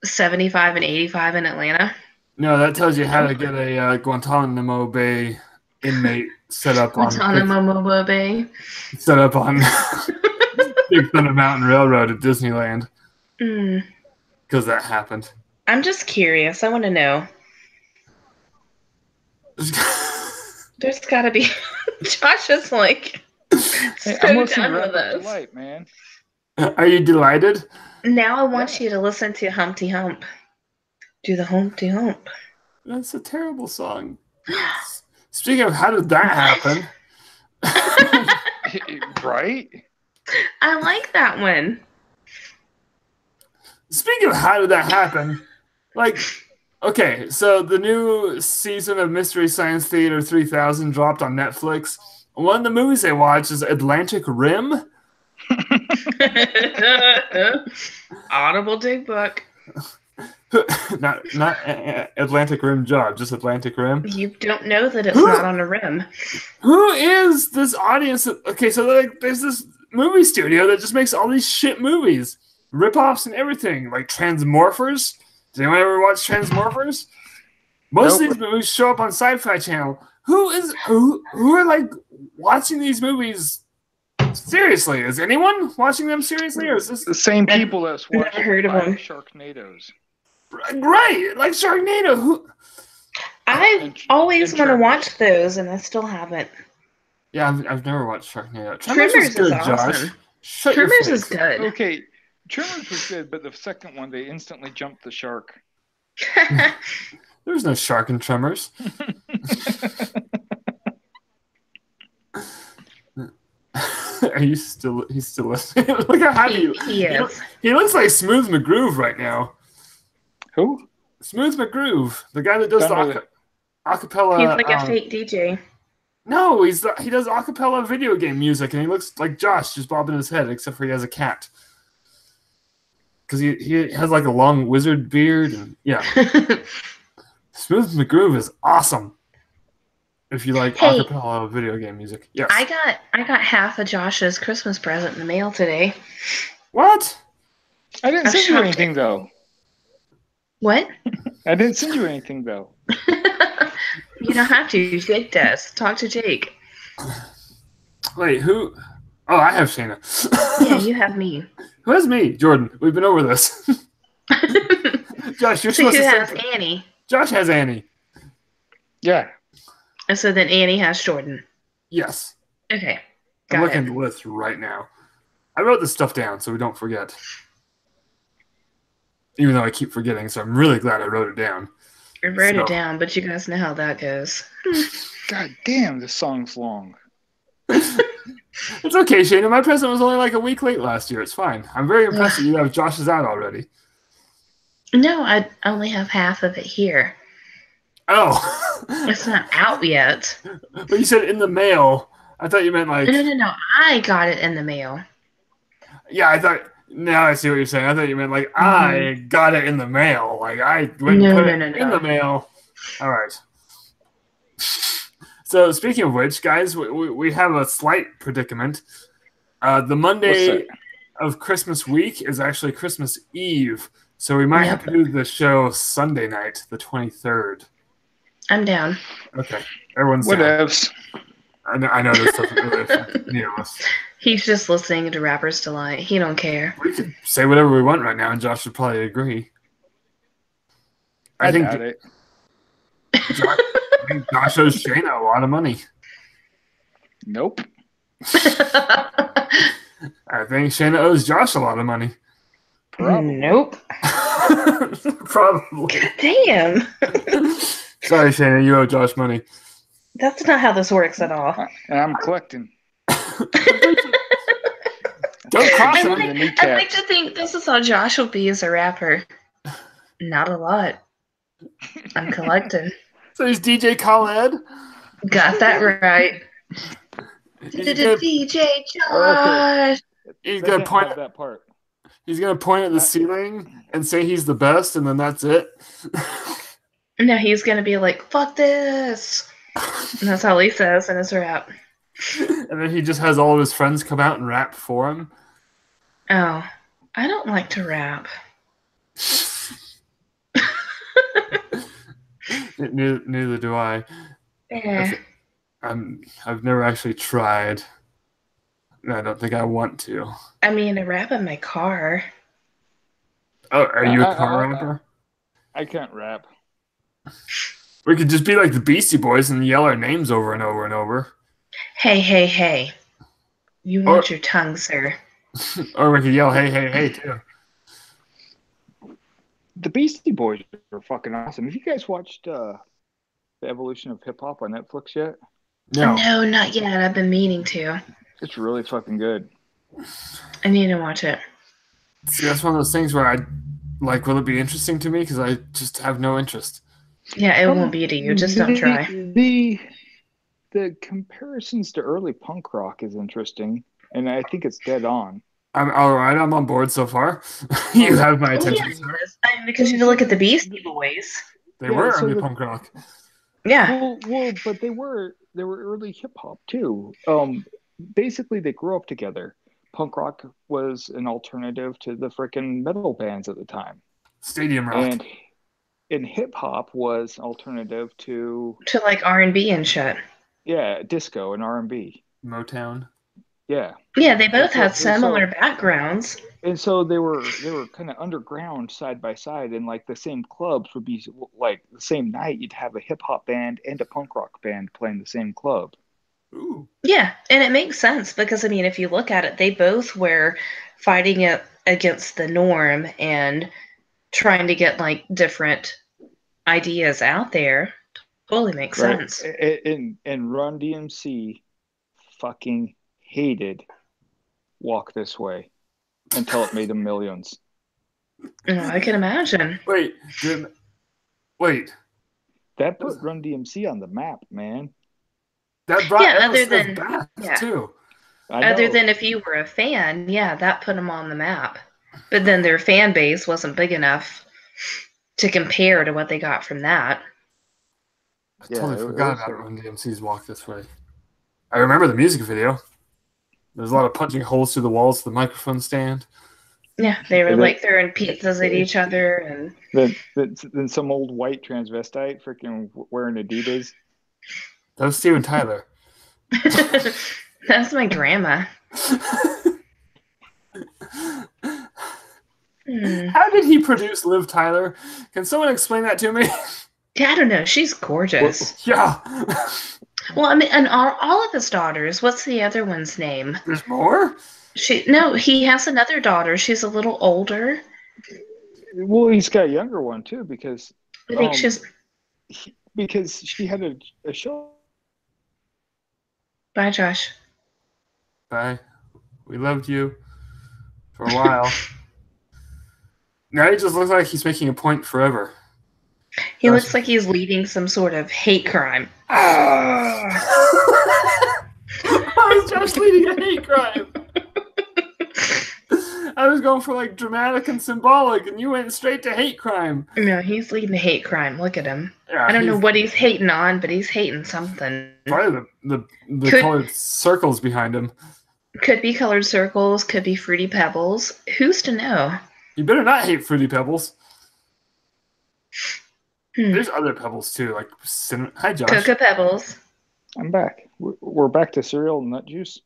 75 and 85 in Atlanta? No, that tells you how to get a Guantanamo Bay inmate set up on Guantanamo Bay. Set up on Big Thunder Mountain Railroad at Disneyland. Because that happened. I'm just curious. I want to know. There's got to be. Josh is like so I'm done with us. Delight, man. Are you delighted? Now I want you to listen to Humpty Hump. Do the Humpty Hump. That's a terrible song. Speaking of how did that happen? Right? I like that one. Speaking of how did that happen, like, okay, so the new season of Mystery Science Theater 3000 dropped on Netflix. One of the movies they watched is Atlantic Rim. Audible Dig Book. not Atlantic Rim job, just Atlantic Rim. You don't know that it's not on a rim. Who is this audience? Okay, so like, there's this movie studio that just makes all these shit movies, rip-offs and everything, like Transmorphers. Did anyone ever watch Transmorphers? Most of these movies show up on Sci-Fi Channel. Who are like watching these movies seriously? Is anyone watching them seriously, or is this The same people that's watching Never heard of them. Sharknadoes. right? Like Sharknado. Who? I always and want to Tremors. watch those, and I still haven't. Yeah, I've never watched Sharknado. Tremors was is good, awesome. Josh. Shut your Tremors face. is good. Okay, Tremors was good, but the second one, they instantly jumped the shark. There was no shark in Tremors. Are you still? He's still listening. Look how happy He is. He looks like Smooth McGroove right now. Who? Smooth McGroove, the guy that does Don't know the that. acapella. He's like a fake DJ. No, he does acapella video game music, and he looks like Josh, just bobbing his head, except for he has a cat. Because he has like a long wizard beard, and yeah. Smooth McGroove is awesome. If you like Hey. acapella video game music, yes. I got half of Josh's Christmas present in the mail today. What? I didn't I'm send you shocked. anything, though. What? I didn't send you anything, though. You don't have to. Jake does. Talk to Jake. Wait, who? Oh, I have Shayna. Yeah, you have me. Who has me? Jordan. We've been over this. Josh, you're So who supposed to has say. Annie? Josh has Annie. Yeah. And so then Annie has Jordan. Yes. Okay. I'm Got looking it. at the list right now. I wrote this stuff down so we don't forget. Even though I keep forgetting, so I'm really glad I wrote it down. I wrote So- it down, but you guys know how that goes. God damn, this song's long. It's okay, Shayna. My present was only like a week late last year. It's fine. I'm very impressed that you have Josh's out already. No, I only have half of it here. Oh. It's not out yet. But you said in the mail. I thought you meant like. No. I got it in the mail. Yeah, I thought. Now I see what you're saying. I thought you meant like I got it in the mail. Like I went and put it in the mail. All right. So speaking of which, guys, we have a slight predicament. The Monday of Christmas week is actually Christmas Eve, so we might have to do the show Sunday night, the 23rd. I'm down. Okay, everyone's down. Whatevs. I know this doesn't really affect any of us. He's just listening to Rapper's Delight. He don't care. We could say whatever we want right now, and Josh would probably agree. I doubt it. I think Josh owes Shayna a lot of money. Nope. I think Shayna owes Josh a lot of money. Probably. Nope. Probably. Damn. Sorry, Shayna, you owe Josh money. That's not how this works at all. And I'm collecting. Don't cross I'd him. like, the kneecap. I'd like to think this is how Josh will be as a rapper. Not a lot. I'm collecting. So he's DJ Khaled. Got that right. He's gonna, DJ Josh. he's They gonna can't point. have that part. He's gonna point at the ceiling and say he's the best, and then that's it. No, he's gonna be like, fuck this. And that's all he says in his rap. And then he just has all of his friends come out and rap for him. Oh, I don't like to rap. Neither do I. Eh. I've never actually tried. And I don't think I want to. I mean, I rap in my car. Oh, are you a car rapper? I can't rap. We could just be like the Beastie Boys and yell our names over and over and over. Hey. You want your tongue, sir. Or we could yell, hey, too. The Beastie Boys are fucking awesome. Have you guys watched The Evolution of Hip Hop on Netflix yet? No. No, not yet. I've been meaning to. It's really fucking good. I need to watch it. See, that's one of those things where I like. Will it be interesting to me? Because I just have no interest. Yeah, it won't be to you. Just don't try. The comparisons to early punk rock is interesting, and I think it's dead on. I'm all right. I'm on board so far. You have my Oh, attention. yeah, it is. Because you look at the Beastie Boys. They Yeah, were so early the- punk rock. Yeah. Well, but they were early hip hop too. Basically they grew up together. Punk rock was an alternative to the freaking metal bands at the time, Stadium rock. and hip hop was alternative to To like R&B and shit. disco and R&B. Motown. Yeah, Yeah, they both so- had and so- similar backgrounds. and so they were kind of underground side by side, and like the same clubs would be like the same night you'd have a hip hop band and a punk rock band playing the same club. Ooh. Yeah, and it makes sense because, I mean, if you look at it, they both were fighting it against the norm and trying to get like different ideas out there. Totally makes sense. And Run DMC fucking hated Walk This Way until it made them millions. I can imagine. Wait. That put Run DMC on the map, man. That brought Yeah, other Aerosmith than- back yeah. too. Other than if you were a fan, yeah, that put them on the map. But then their fan base wasn't big enough to compare to what they got from that. I Yeah, totally it forgot was about Run DMC's Walk This Way. I remember the music video. There's a lot of punching holes through the walls of the microphone stand. Yeah, they were And then- like throwing pizzas at each other and then some old white transvestite freaking wearing Adidas. That was Steven Tyler. that's my grandma. Hmm. How did he produce Liv Tyler? Can someone explain that to me? Yeah, I don't know. She's gorgeous. Yeah. Well, I mean, and all of his daughters. What's the other one's name? There's more? He has another daughter. She's a little older. Well, he's got a younger one too because I think she's. because she had a show. Bye, Josh. Bye. We loved you for a while. Now he just looks like he's making a point forever. He looks like he's leading some sort of hate crime. Why is Josh leading a hate crime? I was going for like dramatic and symbolic, and you went straight to hate crime. No, he's leading a hate crime. Look at him. Yeah, I don't know what he's hating on, but he's hating something. Probably the Could- colored circles behind him. Could be colored circles, could be fruity pebbles. Who's to know? You better not hate Fruity Pebbles. Hmm. There's other pebbles too, like cinnamon. Hi, Josh. Cocoa pebbles. I'm back. We're back to cereal and nut juice.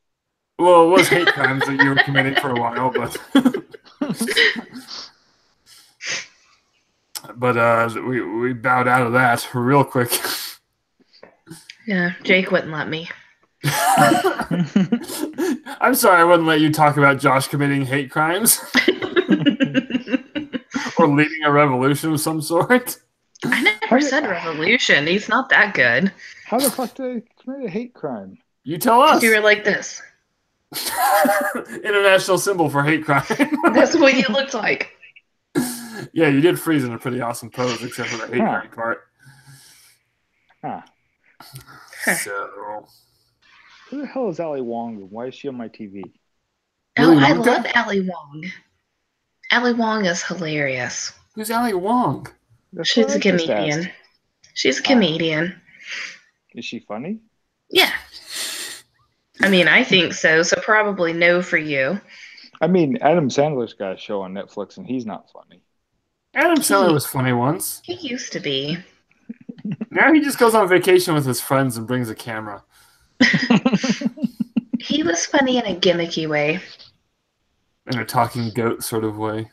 Well, it was hate crimes that you were committing for a while, but we bowed out of that real quick. Yeah, Jake wouldn't let me. I'm sorry, I wouldn't let you talk about Josh committing hate crimes or leading a revolution of some sort. I never said revolution. He's not that good. How the fuck did I commit a hate crime? You tell us. You were like this. International symbol for hate crime. That's what you looked like. Yeah, you did freeze in a pretty awesome pose, except for the hate crime part. Huh. So, Who the hell is Ali Wong and why is she on my TV? Oh, Willy I Wonka? love Ali Wong. Ali Wong is hilarious. who's Ali Wong? That's She's what a I just comedian. asked. She's a comedian. Is she funny? Yeah. I mean, I think so, so probably no for you. I mean, Adam Sandler's got a show on Netflix and he's not funny. Adam Sandler was funny once. He used to be. Now he just goes on vacation with his friends and brings a camera. He was funny in a gimmicky way. In a talking goat sort of way.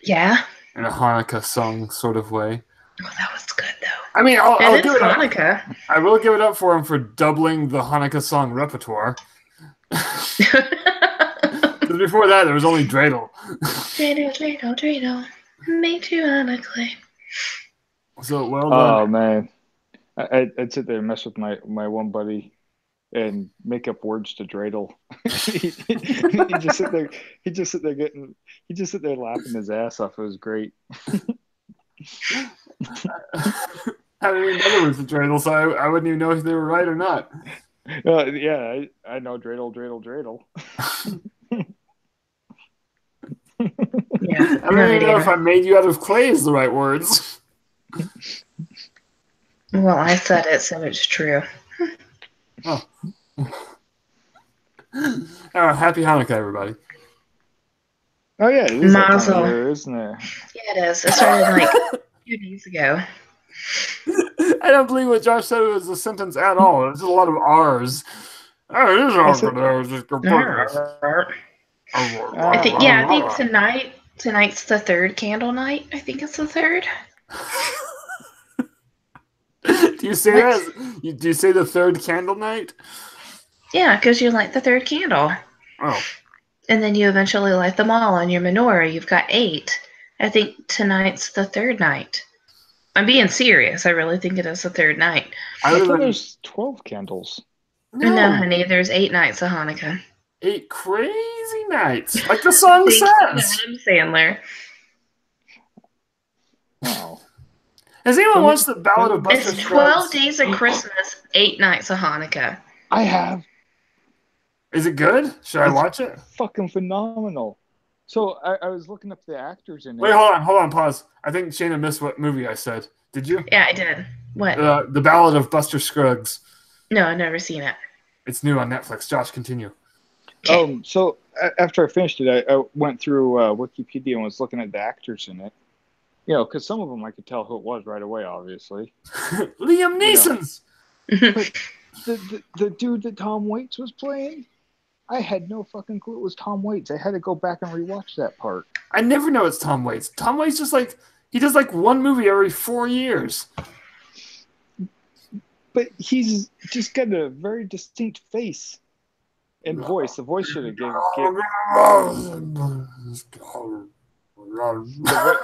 Yeah. In a Hanukkah song sort of way. Oh, that was good, though. I mean, I'll It give is it up. Hanukkah. I will give it up for him for doubling the Hanukkah song repertoire. Because before that, there was only dreidel. Dreidel, dreidel, dreidel. Made you on a clay. So, well Oh done. man, I'd sit there and mess with my one buddy and make up words to dreidel. he just sit there. He just sit there getting. He just sit there laughing his ass off. It was great. I didn't even know there was a dreidel, so I wouldn't even know if they were right or not. Yeah, I know dreidel. Yeah, I don't even know if I made you out of clay is the right words. Well, I said it, so it's true. Oh. Happy Hanukkah, everybody. Oh yeah, it is that time of Mazel. year, isn't it? Yeah, it is. It started like 2 days ago. I don't believe what Josh said was a sentence at all. It was just a lot of R's. Oh, it is I think tonight's the third candle night. I think it's the third. Do you say that? Do you say the third candle night? Yeah, because you light the third candle. Oh. And then you eventually light them all on your menorah. You've got 8. I think tonight's the third night. I'm being serious. I really think it is the third night. I thought there's 12 candles. No, honey, there's 8 nights of Hanukkah. 8 crazy nights, like the song says. Adam Sandler. Wow. Has anyone watched the Ballad of Buster It's Scruggs? 12 days of Christmas, 8 nights of Hanukkah. I have. Is it good? Should I watch it? Fucking phenomenal. So I was looking up the actors in it. Wait, hold on, pause. I think Shayna missed what movie I said. Did you? Yeah, I did. What? The Ballad of Buster Scruggs. No, I've never seen it. It's new on Netflix. Josh, continue. Okay. So after I finished it, I went through Wikipedia and was looking at the actors in it. You know, because some of them I could tell who it was right away, obviously. Liam Neeson's. But the dude that Tom Waits was playing, I had no fucking clue it was Tom Waits. I had to go back and rewatch that part. I never know it's Tom Waits. Tom Waits just he does one movie every 4 years. But he's just got a very distinct face and voice. The voice should have given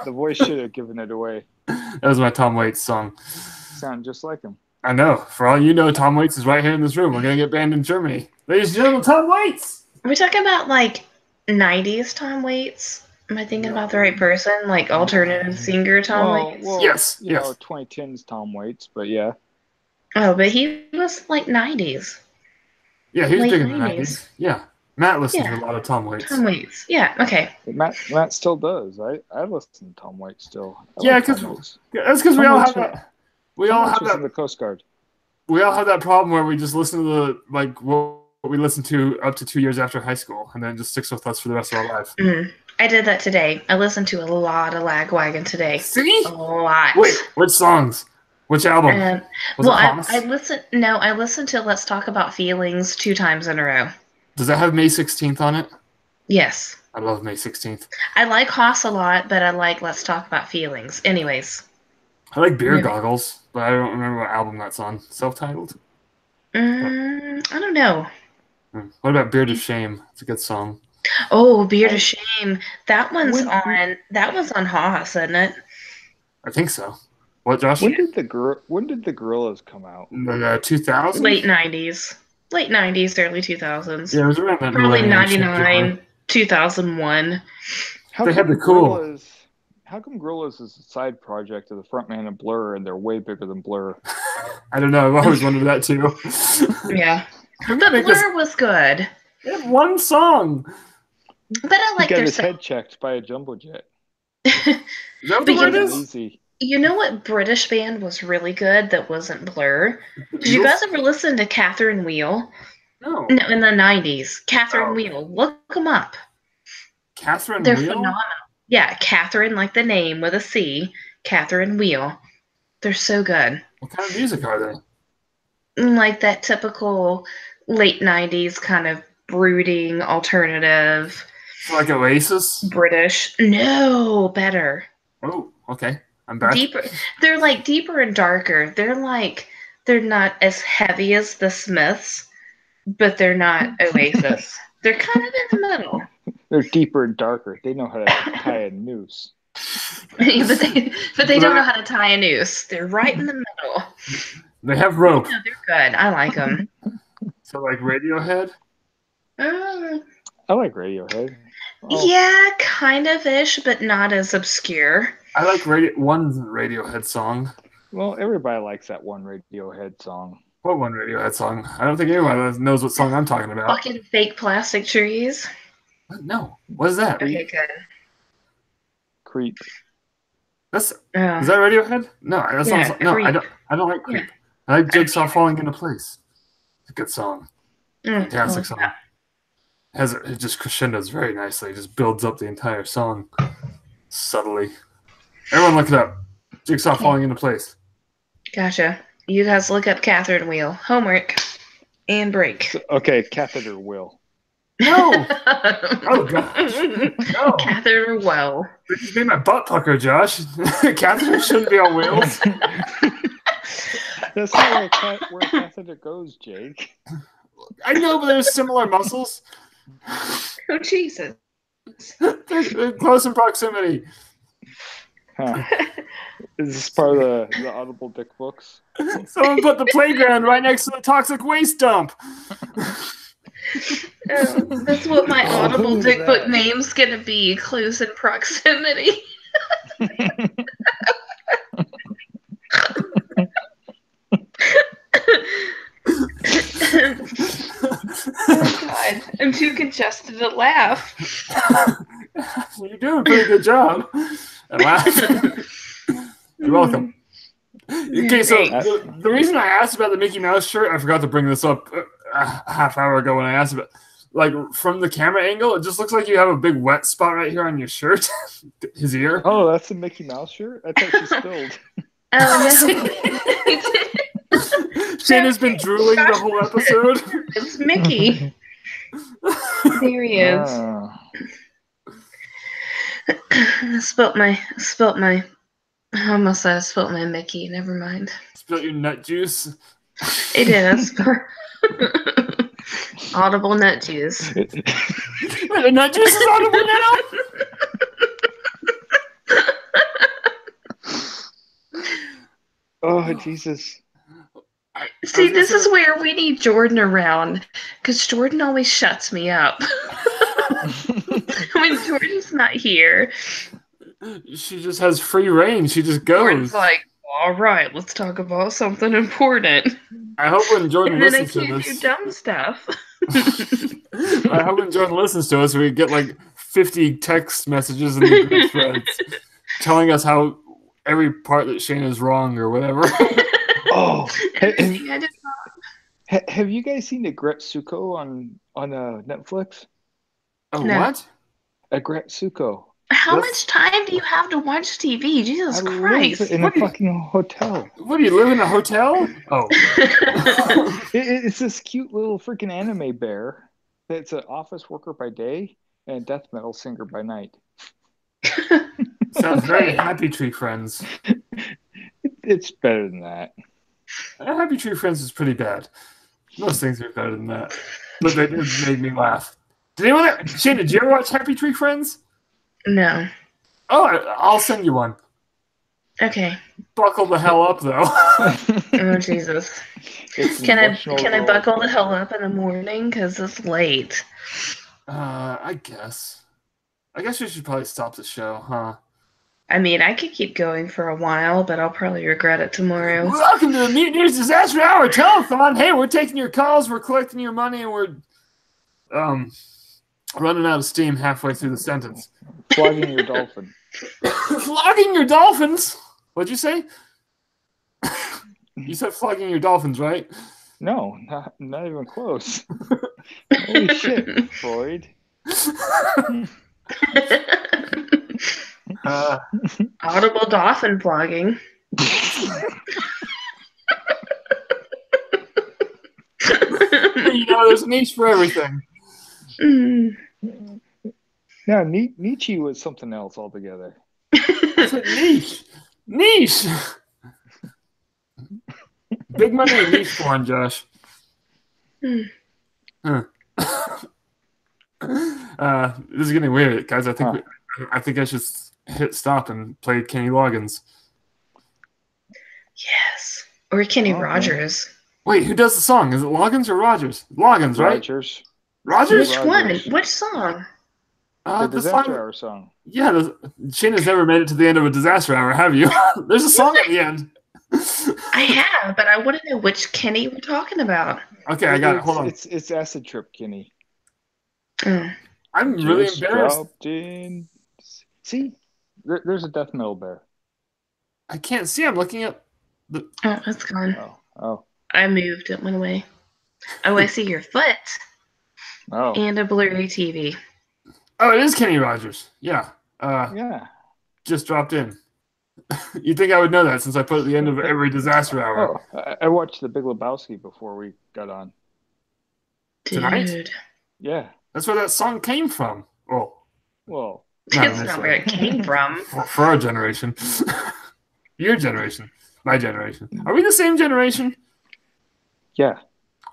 the voice should have given it away. That was my Tom Waits song. Sound just like him. I know. For all you know, Tom Waits is right here in this room. We're gonna get banned in Germany. Ladies and gentlemen, Tom Waits. Are we talking about 90s Tom Waits? Am I thinking about the right person? Alternative singer Tom Waits? Well, yes. You know, 2010's Tom Waits, but yeah. Oh, but he was 90s. Yeah, he was Late big in the 90s. 90s. Yeah. Matt listens to a lot of Tom Waits. Tom Waits. Yeah, okay. Matt still does. I listen to Tom Waits still. That's because we all have that. We all have that. The Coast Guard. We all have that problem where we just listen to what we listen to up to 2 years after high school, and then it just sticks with us for the rest of our life. I did that today. I listened to a lot of Lagwagon today. See? A lot. Wait, which songs? Which album? I listened to Let's Talk About Feelings 2 times in a row. Does that have May 16th on it? Yes. I love May 16th. I like Haas a lot, but I like Let's Talk About Feelings. Anyways. I like Beer Goggles, but I don't remember what album that's on. Self-titled? I don't know. What about Beard of Shame? It's a good song. Oh, Beard of Shame. That one's on Haas, isn't it? I think so. What, Josh? When did the Gorillas come out? In the 2000s? Late 90s. Late 90s, early 2000s. Yeah, it was around that. Probably 99, 2001. They had the cool. How come Gorillas is a side project of the frontman of Blur, and they're way bigger than Blur? I don't know. I've always wondered that too. Yeah. But Blur was good. They had one song. But I like their his head checked by a jumbo jet. Is that what the word is? Easy. You know what British band was really good that wasn't Blur? Did you guys ever listen to Catherine Wheel? No. No, in the 90s. Catherine Wheel. Look them up. Catherine They're Wheel? phenomenal. Yeah, Catherine, like the name with a C. Catherine Wheel. They're so good. What kind of music are they? Like that typical late 90s kind of brooding, alternative. Like Oasis? British. No, better. Oh, okay. I'm back. Deeper. They're deeper and darker. They're not as heavy as the Smiths, but they're not Oasis. They're kind of in the middle. They're deeper and darker. They know how to tie a noose. but they don't know how to tie a noose. They're right in the middle. They have rope. No, they're good. I like them. So like Radiohead. Uh, I like Radiohead. Oh, yeah, kind of ish, but not as obscure. I like one Radiohead song. well, everybody likes that one Radiohead song. What one Radiohead song? I don't think anyone knows what song I'm talking about. Fucking fake plastic trees. What? No. What is that? Okay, good. Creep. That's is Oh, that Radiohead? No, that's yeah, not. No, Creep. I don't like Creep. Yeah. I like Jigsaw Falling into Place. It's a good song. Fantastic well, song. It just crescendos very nicely. It just builds up the entire song subtly. Everyone look it up. Jigsaw Falling into Place. Gotcha. You guys look up Catherine Wheel. Homework. And break. Okay, Catheter Will. No! Oh, gosh. No. Catherine Well. They just made my butt pucker, Josh. Catheter shouldn't be on wheels. That's not where a catheter goes, Jake. I know, but there's similar muscles. Oh, Jesus. They're close in proximity. Huh. Is this part of the Audible Dick books? Someone put the playground right next to the toxic waste dump. That's what my Oh, Audible who is Dick Book that? name's gonna be. Close in proximity. Oh, God. I'm too congested to laugh. You're doing a pretty good job. At laughing. You're welcome. Okay, so the reason I asked about the Mickey Mouse shirt, I forgot to bring this up a half hour ago when I asked about, like, from the camera angle, it just looks like you have a big wet spot right here on your shirt, his ear. Oh, that's a Mickey Mouse shirt? I thought she spilled. Oh, no. Shane been drooling the whole episode. It's Mickey. There he is. I spilt my. I almost said I spilt my Mickey. Never mind. Spilt your nut juice. It is. Audible nut juice. The nut juice is audible now? Oh, Jesus. See, this is where we need Jordan around, because Jordan always shuts me up. When Jordan's not here, she just has free reign. She just goes. Jordan's like, all right, let's talk about something important. I hope when Jordan And then I listens to can't this, do dumb stuff. I hope when Jordan listens to us, we get like 50 text messages in the group threads telling us how every part that Shane is wrong or whatever. Oh, Everything I did wrong. have you guys seen Agretsuko on Netflix? Oh, No. what? Agretsuko. How That's- much time do you have to watch TV? Jesus I live Christ. in a fucking hotel. What do you live in a hotel? Oh, It's this cute little freaking anime bear that's an office worker by day and a death metal singer by night. sounds very Okay. Happy Tree Friends. It's better than that. Happy Tree Friends is pretty bad. Most things are better than that. But they did make me laugh. Did anyone? Shane, did you ever watch Happy Tree Friends? No. Oh, I'll send you one. Okay. Buckle the hell up, though. Oh, Jesus. It's Can emotional I roller buckle the coaster. hell up in the morning? Because it's late. I guess. I guess we should probably stop the show, huh? I mean, I could keep going for a while, but I'll probably regret it tomorrow. Welcome to the Mutineers Disaster Hour Telethon. Hey, we're taking your calls, we're collecting your money, and we're running out of steam halfway through the sentence. Flogging your dolphin. Flogging your dolphins? What'd you say? You said flogging your dolphins, right? No, not even close. Holy shit, Freud. Audible dolphin flogging. You know, there's a niche for everything. Mm. No, Nietzsche was something else altogether. I said niche. Niche. Big money and niche porn, Josh. Huh. This is getting weird, guys. I think I should hit stop and play Kenny Loggins. Yes. Or Kenny Okay. Rogers. Wait, who does the song? Is it Loggins or Rogers? Loggins, right? Rogers. Rogers? Which one? Rogers. Which song? The The Disaster song. Hour song. Yeah, Shayna's never made it to the end of a disaster hour, have you? There's a song at the end. I have, but I want to know which Kenny we're talking about. Okay, I got it. Hold on. It's Acid Trip, Kenny. Mm. I'm really Just embarrassed. dropped in. See, there's a death metal bear. I can't see. I'm looking at the. Oh, it's gone. Oh, I moved. It went away. Oh, I see your foot oh. and a blurry TV. Oh, it is Kenny Rogers. Yeah. Yeah. Just dropped in. You'd think I would know that since I put it at the end of every disaster hour. Oh, I watched The Big Lebowski before we got on. Tonight? Dude. Yeah. That's where that song came from. Well, Well, That's not where it came from. for our generation. Your generation. My generation. Are we the same generation? yeah.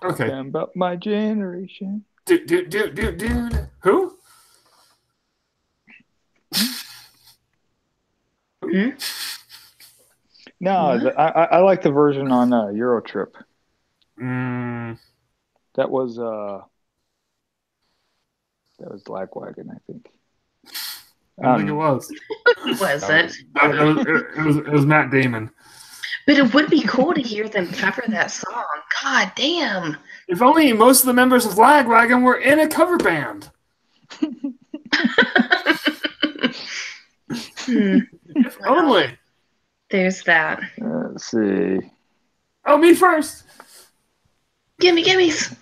Okay. Talking about my generation. Dude. Who? Hmm? No, What? I like the version on Eurotrip. Mm, That was Lagwagon, I think. I don't think it was. Was it? It was Matt Damon. But it would be cool to hear them cover that song. God damn. If only most of the members of Lagwagon were in a cover band. If only. There's that. Let's see. Oh, me first. Gimmes.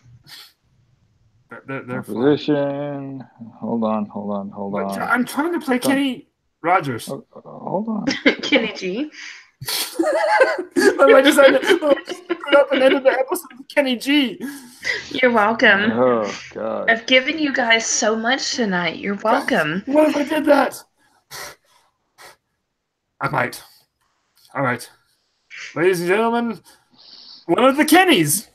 They're fun. Position. Hold on. I'm trying to play Kenny Rogers. Hold on. Kenny G. I decided to put up and ended the episode with Kenny G. You're welcome. Oh God. I've given you guys so much tonight. You're welcome. What if I did that? I might. All right. Ladies and gentlemen, one of the Kennys.